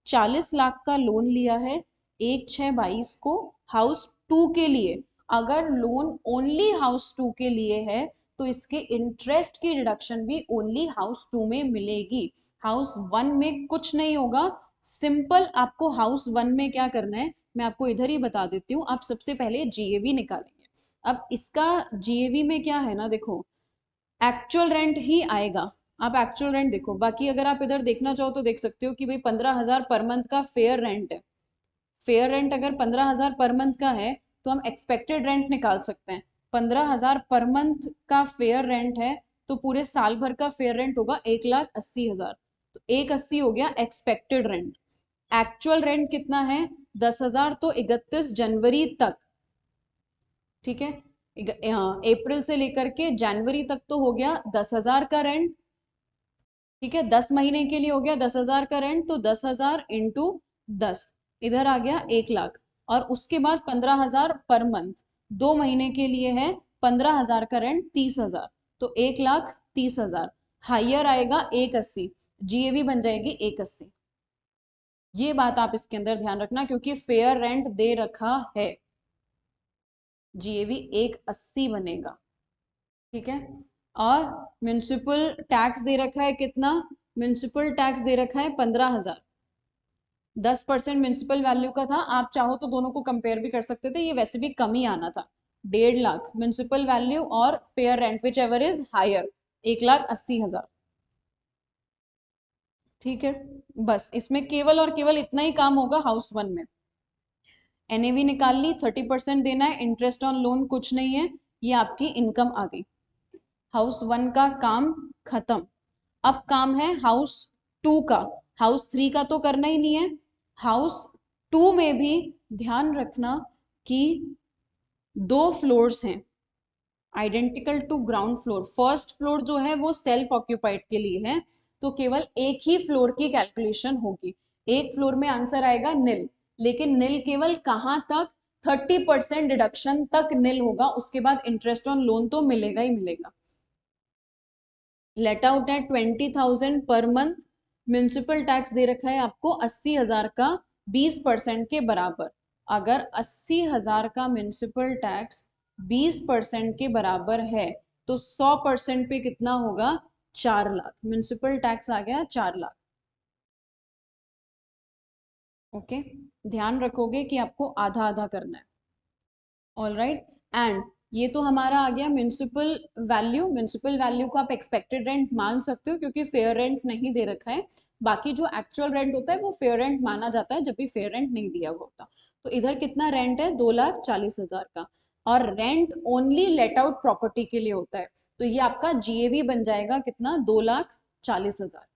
40 लाख का लोन लिया है 1/6/22 को हाउस 2 के लिए। अगर लोन ओनली हाउस 2 के लिए है तो इसके इंटरेस्ट की डिडक्शन भी ओनली हाउस 2 में मिलेगी, हाउस 1 में कुछ नहीं होगा। सिंपल आपको हाउस 1 में क्या करना है मैं आपको इधर ही बता देती हूँ। आप सबसे पहले जीएवी निकालेंगे। अब इसका जीएवी में क्या है ना, देखो एक्चुअल रेंट ही आएगा। आप एक्चुअल रेंट देखो, बाकी अगर आप इधर देखना चाहो तो देख सकते हो कि भाई 15,000 पर मंथ का फेयर रेंट है। फेयर रेंट अगर 15,000 पर मंथ का है तो हम एक्सपेक्टेड रेंट निकाल सकते हैं। 15,000 पर मंथ का फेयर रेंट है तो पूरे साल भर का फेयर रेंट होगा 1,80,000, तो 180 हो गया एक्सपेक्टेड रेंट। एक्चुअल रेंट कितना है 10,000, तो 31 जनवरी तक। ठीक है, अप्रैल से लेकर के जनवरी तक तो हो गया 10,000 का रेंट। ठीक है, 10 महीने के लिए हो गया 10,000 का रेंट, तो 10,000 इंटू 10, इधर आ गया 1 लाख, और उसके बाद 15,000 पर मंथ, 2 महीने के लिए है 15,000 का रेंट, 30,000, तो 1,30,000। हाइयर आएगा 180, जीएवी बन जाएगी 180। ये बात आप इसके अंदर ध्यान रखना, क्योंकि फेयर रेंट दे रखा है, जीएवी 180 बनेगा। ठीक है। और म्यूनिसिपल टैक्स दे रखा है कितना, म्यूनिसिपल टैक्स दे रखा है 15,000, 10% म्यूनिसिपल वैल्यू का था। आप चाहो तो दोनों को कंपेयर भी कर सकते थे, ये वैसे भी कम ही आना था। 1.5 लाख म्यूनिसिपल वैल्यू और fair rent whichever is higher, 1,80,000। ठीक है। बस इसमें केवल और केवल इतना ही काम होगा हाउस वन में। एनएवी निकाल ली, 30% देना है, इंटरेस्ट ऑन लोन कुछ नहीं है, ये आपकी इनकम आ गई। हाउस वन का काम खत्म। अब काम है हाउस टू का। हाउस थ्री का तो करना ही नहीं है। हाउस टू में भी ध्यान रखना कि 2 फ्लोर्स हैं, identical to ground floor. First floor जो है वो सेल्फ ऑक्यूपाइड के लिए है, तो केवल एक ही फ्लोर की कैलकुलेशन होगी। एक फ्लोर में आंसर आएगा नील, लेकिन नील केवल कहां तक, 30% डिडक्शन तक नील होगा, उसके बाद इंटरेस्ट ऑन लोन तो मिलेगा ही मिलेगा। लेट आउट है 20,000 पर मंथ, म्यूनिसिपल टैक्स दे रखा है आपको 80,000 का, 20% के बराबर। अगर 80,000 का म्यूनिसिपल टैक्स 20% के बराबर है, तो 100% पे कितना होगा, 4 लाख। म्यूनिसिपल टैक्स आ गया 4 लाख। ओके, ध्यान रखोगे कि आपको आधा आधा करना है। ऑल राइट, एंड ये तो हमारा आ गया म्यूनिसिपल वैल्यू। म्यूनिसिपल वैल्यू को आप एक्सपेक्टेड रेंट मान सकते हो, क्योंकि फेयर रेंट नहीं दे रखा है। बाकी जो एक्चुअल रेंट होता है वो फेयर रेंट माना जाता है जब भी फेयर रेंट नहीं दिया हुआ होता। तो इधर कितना रेंट है, 2,40,000 का, और rent only let out property के लिए होता है। तो ये आपका जीएवी बन जाएगा कितना, 2,40,000।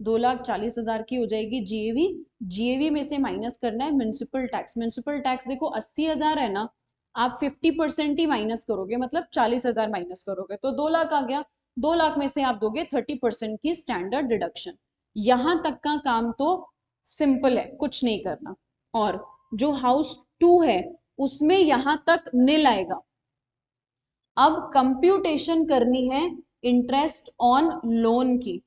2,40,000 की हो जाएगी जीएवी। जीएवी में से माइनस करना है म्यूनिसिपल टैक्स। म्यूनिसिपल टैक्स देखो 80,000 है ना, आप 50% ही माइनस करोगे, मतलब 40,000 माइनस करोगे तो 2 लाख आ गया। 2 लाख में से आप दोगे 30% की स्टैंडर्ड डिडक्शन। यहां तक का काम तो सिंपल है, कुछ नहीं करना। और जो हाउस टू है उसमें यहां तक नील आएगा। अब कंप्यूटेशन करनी है इंटरेस्ट ऑन लोन की।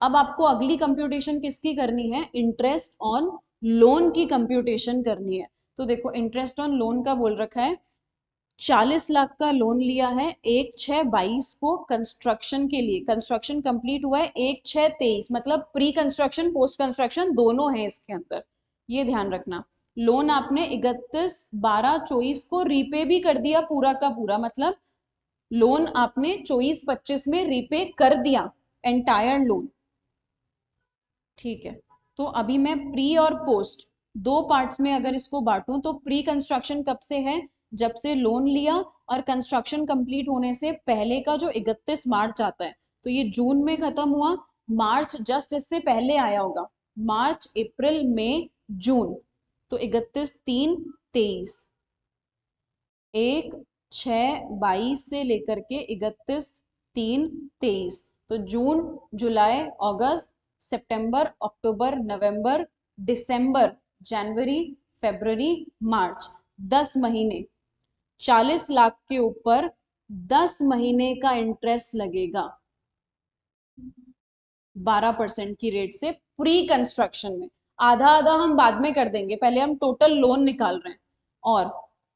अब आपको अगली कंप्यूटेशन किसकी करनी है, इंटरेस्ट ऑन लोन की कंप्यूटेशन करनी है। तो देखो इंटरेस्ट ऑन लोन का बोल रखा है, 40 लाख का लोन लिया है 1/6/22 को कंस्ट्रक्शन के लिए। कंस्ट्रक्शन कंप्लीट हुआ है 1/6/23, मतलब प्री कंस्ट्रक्शन पोस्ट कंस्ट्रक्शन दोनों है इसके अंदर, ये ध्यान रखना। लोन आपने 31/12/24 को रीपे भी कर दिया पूरा का पूरा, मतलब लोन आपने 24-25 में रीपे कर दिया, एंटायर लोन। ठीक है। तो अभी मैं प्री और पोस्ट दो पार्ट्स में अगर इसको बांटूं, तो प्री कंस्ट्रक्शन कब से है, जब से लोन लिया और कंस्ट्रक्शन कंप्लीट होने से पहले का जो 31 मार्च आता है, तो ये जून में खत्म हुआ। मार्च जस्ट इससे पहले आया होगा, मार्च अप्रैल मई जून, तो 31/3/23, 1/6/22 से लेकर के 31/3/23, तो जून जुलाई अगस्त सितंबर अक्टूबर नवंबर दिसंबर जनवरी फरवरी मार्च, 10 महीने, 40 लाख के ऊपर 10 महीने का इंटरेस्ट लगेगा 12% की रेट से प्री कंस्ट्रक्शन में। आधा आधा हम बाद में कर देंगे, पहले हम टोटल लोन निकाल रहे हैं। और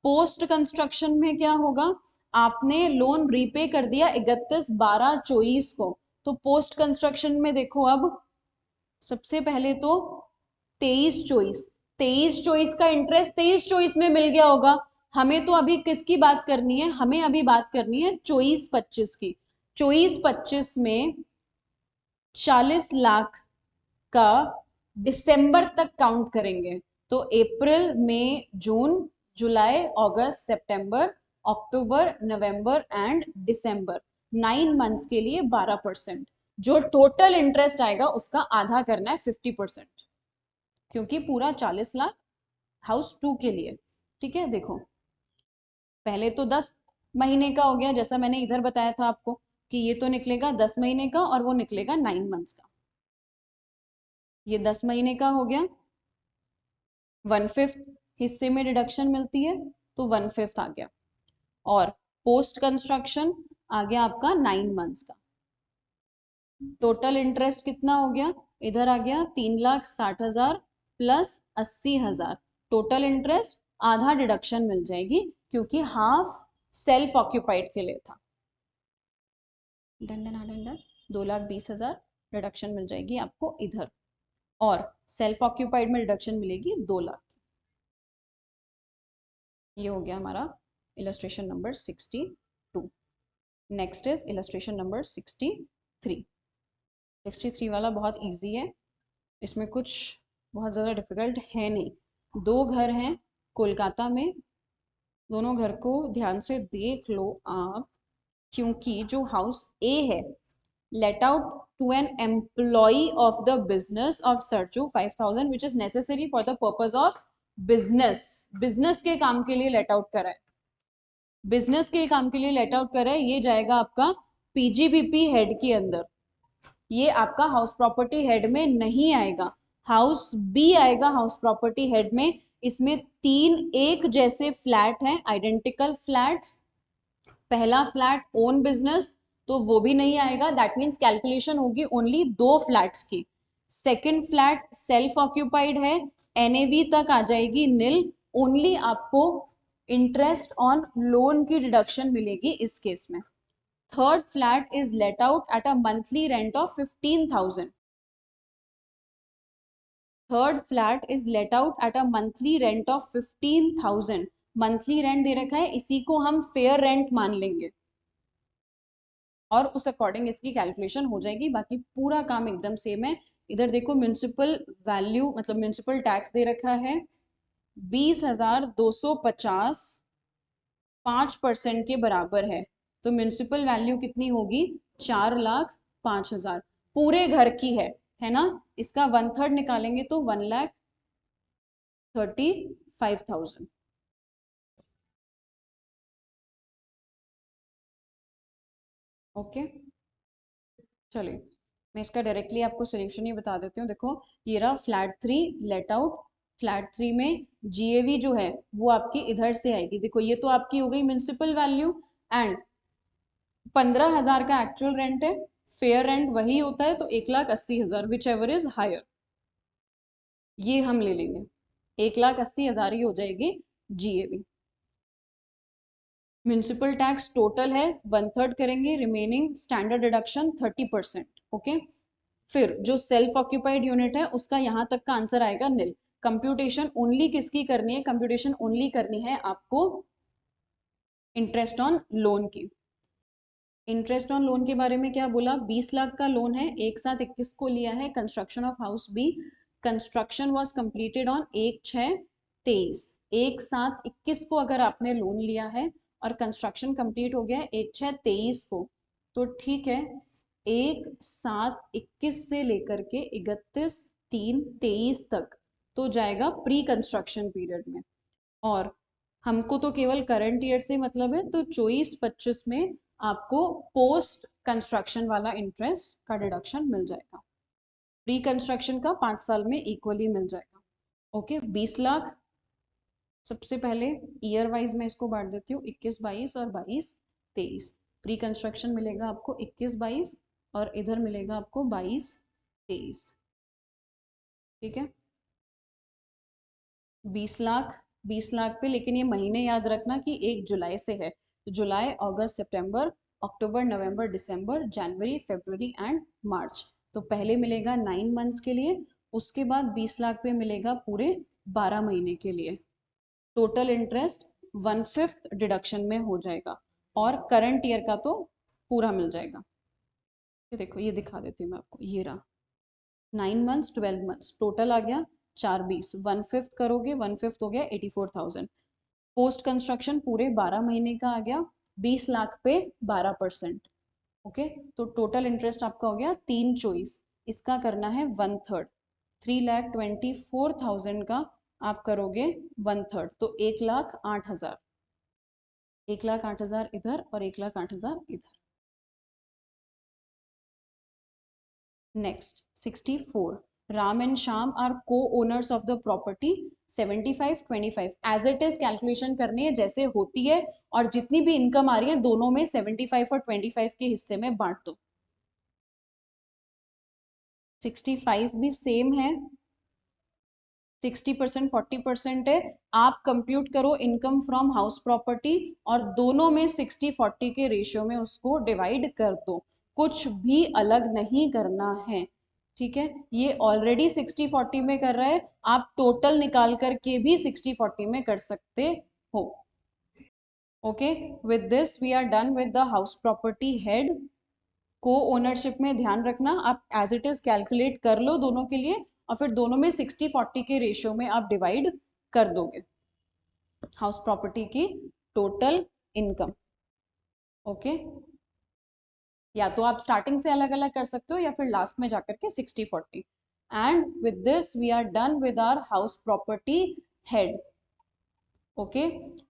पोस्ट कंस्ट्रक्शन में क्या होगा, आपने लोन रीपे कर दिया 31/12/24 को, तो पोस्ट कंस्ट्रक्शन में देखो, अब सबसे पहले तो 23/24, 23/24 का इंटरेस्ट 23/24 में मिल गया होगा। हमें तो अभी किसकी बात करनी है, हमें अभी बात करनी है 24-25 की। 24-25 में 40 लाख का दिसंबर तक काउंट करेंगे, तो अप्रैल मई जून जुलाई अगस्त सितंबर अक्टूबर नवंबर एंड दिसंबर, 9 मंथ्स के लिए 12%। जो टोटल इंटरेस्ट आएगा उसका आधा करना है 50%, क्योंकि पूरा 40 लाख हाउस टू के लिए। ठीक है। देखो पहले तो 10 महीने का हो गया, जैसा मैंने इधर बताया था आपको कि ये तो निकलेगा 10 महीने का और वो निकलेगा 9 मंथ्स का। ये 10 महीने का हो गया, 1/5 हिस्से में डिडक्शन मिलती है तो 1/5 आ गया। और पोस्ट कंस्ट्रक्शन आ गया आपका 9 मंथ्स का। टोटल इंटरेस्ट कितना हो गया, इधर आ गया 3,60,000 प्लस 80,000। टोटल इंटरेस्ट आधा डिडक्शन मिल जाएगी क्योंकि हाफ सेल्फ ऑक्यूपाइड के लिए था। Done done done done, 2,20,000 reduction मिल जाएगी आपको इधर, और सेल्फ ऑक्यूपाइड में रिडक्शन मिलेगी 2 लाख। ये हो गया हमारा illustration number 62। Next is illustration number 63। 63 वाला बहुत इजी है, इसमें कुछ बहुत ज़्यादा डिफिकल्ट है नहीं। दो घर हैं कोलकाता में, दोनों घर को ध्यान से देख लो आप, क्योंकि जो हाउस ए है, let out to an employee of the business of Sarju 5,000 which is necessary for the purpose of business। Business के काम के लिए लेट आउट करा है, बिजनेस के काम के लिए लेट आउट करा है। ये जाएगा आपका पीजीबीपी हेड के अंदर, ये आपका हाउस प्रॉपर्टी हेड में नहीं आएगा, हाउस बी आएगा हाउस प्रॉपर्टी हेड में। इसमें 3 एक जैसे फ्लैट हैं, आइडेंटिकल फ्लैट्स। पहला फ्लैट ओन बिजनेस तो वो भी नहीं आएगा, दैट मीन्स कैलकुलेशन होगी ओनली 2 फ्लैट्स की। सेकंड फ्लैट सेल्फ ऑक्यूपाइड है, एनएवी तक आ जाएगी नील, ओनली आपको इंटरेस्ट ऑन लोन की डिडक्शन मिलेगी इस केस में। Third flat is let out at a monthly rent of 15,000। Third flat is let out at a monthly rent of 15,000। Monthly rent दे रखा है, इसी को हम फेयर रेंट मान लेंगे और उस अकॉर्डिंग इसकी कैलकुलेशन हो जाएगी। बाकी पूरा काम एकदम सेम है। इधर देखो म्यूनिसिपल वैल्यू मतलब म्यूनिसिपल टैक्स दे रखा है 20,250, 5% के बराबर है। तो म्यूनिसिपल वैल्यू कितनी होगी, 4,05,000 पूरे घर की है ना। इसका 1/3 निकालेंगे तो 1,35,000। ओके चलिए, मैं इसका डायरेक्टली आपको सोल्यूशन ही बता देती हूँ। देखो ये रहा फ्लैट 3 लेट आउट, फ्लैट 3 में जीएवी जो है वो आपकी इधर से आएगी। देखो ये तो आपकी हो गई म्यूनिसिपल वैल्यू, एंड 15,000 का एक्चुअल रेंट है, फेयर रेंट वही होता है तो 1,80,000 विच एवर इज हायर, ये हम ले लेंगे। 1,80,000 ही हो जाएगी जीएवी। म्यूनिसिपल टैक्स टोटल है 1/3 करेंगे, रिमेनिंग स्टैंडर्ड डिडक्शन 30%। ओके, फिर जो सेल्फ ऑक्यूपाइड यूनिट है उसका यहाँ तक का आंसर आएगा नील। कंप्यूटेशन ओनली किसकी करनी है, कंप्यूटेशन ओनली करनी है आपको इंटरेस्ट ऑन लोन की। इंटरेस्ट ऑन लोन के बारे में क्या बोला, 20 लाख का लोन है, एक साथ 21 को लिया है, construction of house B, construction was completed on 1/6/23। एक साथ 21 को अगर आपने लोन लिया है और कंस्ट्रक्शन कंप्लीट हो गया है 1/6/23 को, तो ठीक है, 1/7/21 से लेकर के 31/3/23 तक तो जाएगा प्री कंस्ट्रक्शन पीरियड में। और हमको तो केवल करंट ईयर से मतलब है, तो 24-25 में आपको पोस्ट कंस्ट्रक्शन वाला इंटरेस्ट का डिडक्शन मिल जाएगा। प्री कंस्ट्रक्शन का 5 साल में इक्वली मिल जाएगा। ओके 20 लाख, सबसे पहले ईयर वाइज मैं इसको बांट देती हूँ, 21-22 और 22-23। प्री कंस्ट्रक्शन मिलेगा आपको 21-22 और इधर मिलेगा आपको 22-23। ठीक है 20 लाख, 20 लाख पे, लेकिन ये महीने याद रखना कि 1 जुलाई से है, तो जुलाई अगस्त सितंबर अक्टूबर नवंबर दिसंबर जनवरी फरवरी एंड मार्च। तो पहले मिलेगा 9 मंथ्स के लिए, उसके बाद 20 लाख पे मिलेगा पूरे 12 महीने के लिए। टोटल इंटरेस्ट 1/5 डिडक्शन में हो जाएगा और करंट ईयर का तो पूरा मिल जाएगा। ये देखो ये दिखा देती हूँ मैं आपको, ये रहा 9 मंथ्स 12 मंथ्स टोटल आ गया 4/20, 1/5 करोगे 1/5 हो गया 84,000। पोस्ट कंस्ट्रक्शन पूरे 12 महीने का आ गया 20 लाख पे 12%। ओके तो टोटल इंटरेस्ट आपका हो गया 3/24, इसका करना है 1/3, 3,24,000 का आप करोगे 1/3 तो 1,08,000, 1,08,000 इधर और 1,08,000 इधर। Next 64 Ram and R co-owners of the property 75-25 as it is calculation करनी है जैसे होती है, और जितनी भी इनकम आ रही है दोनों में 75 और 25 के हिस्से में बांट दो। 65 भी सेम है, 60% 40% है। आप कंप्यूट करो इनकम फ्रॉम हाउस प्रॉपर्टी और दोनों में 60-40 के रेशियो में उसको डिवाइड कर दो, कुछ भी अलग नहीं करना है, ठीक है। ये ऑलरेडी 60-40 में कर रहा है, आप टोटल निकाल करके भी 60-40 में कर सकते हो। Okay, with this we are done with the house property head. Co-ownership में ध्यान रखना, आप एज इट इज कैलकुलेट कर लो दोनों के लिए, और फिर दोनों में 60-40 के रेशियो में आप डिवाइड कर दोगे हाउस प्रॉपर्टी की टोटल इनकम। ओके, या तो आप स्टार्टिंग से अलग अलग कर सकते हो या फिर लास्ट में जाकर के 60-40। And with this we are done with our house property head. Okay,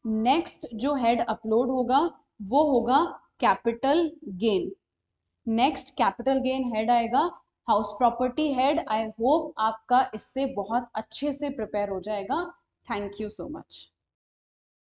next जो हेड अपलोड होगा वो होगा capital gain. Next capital gain head आएगा, house property head. I hope आपका इससे बहुत अच्छे से प्रिपेयर हो जाएगा। Thank you so much.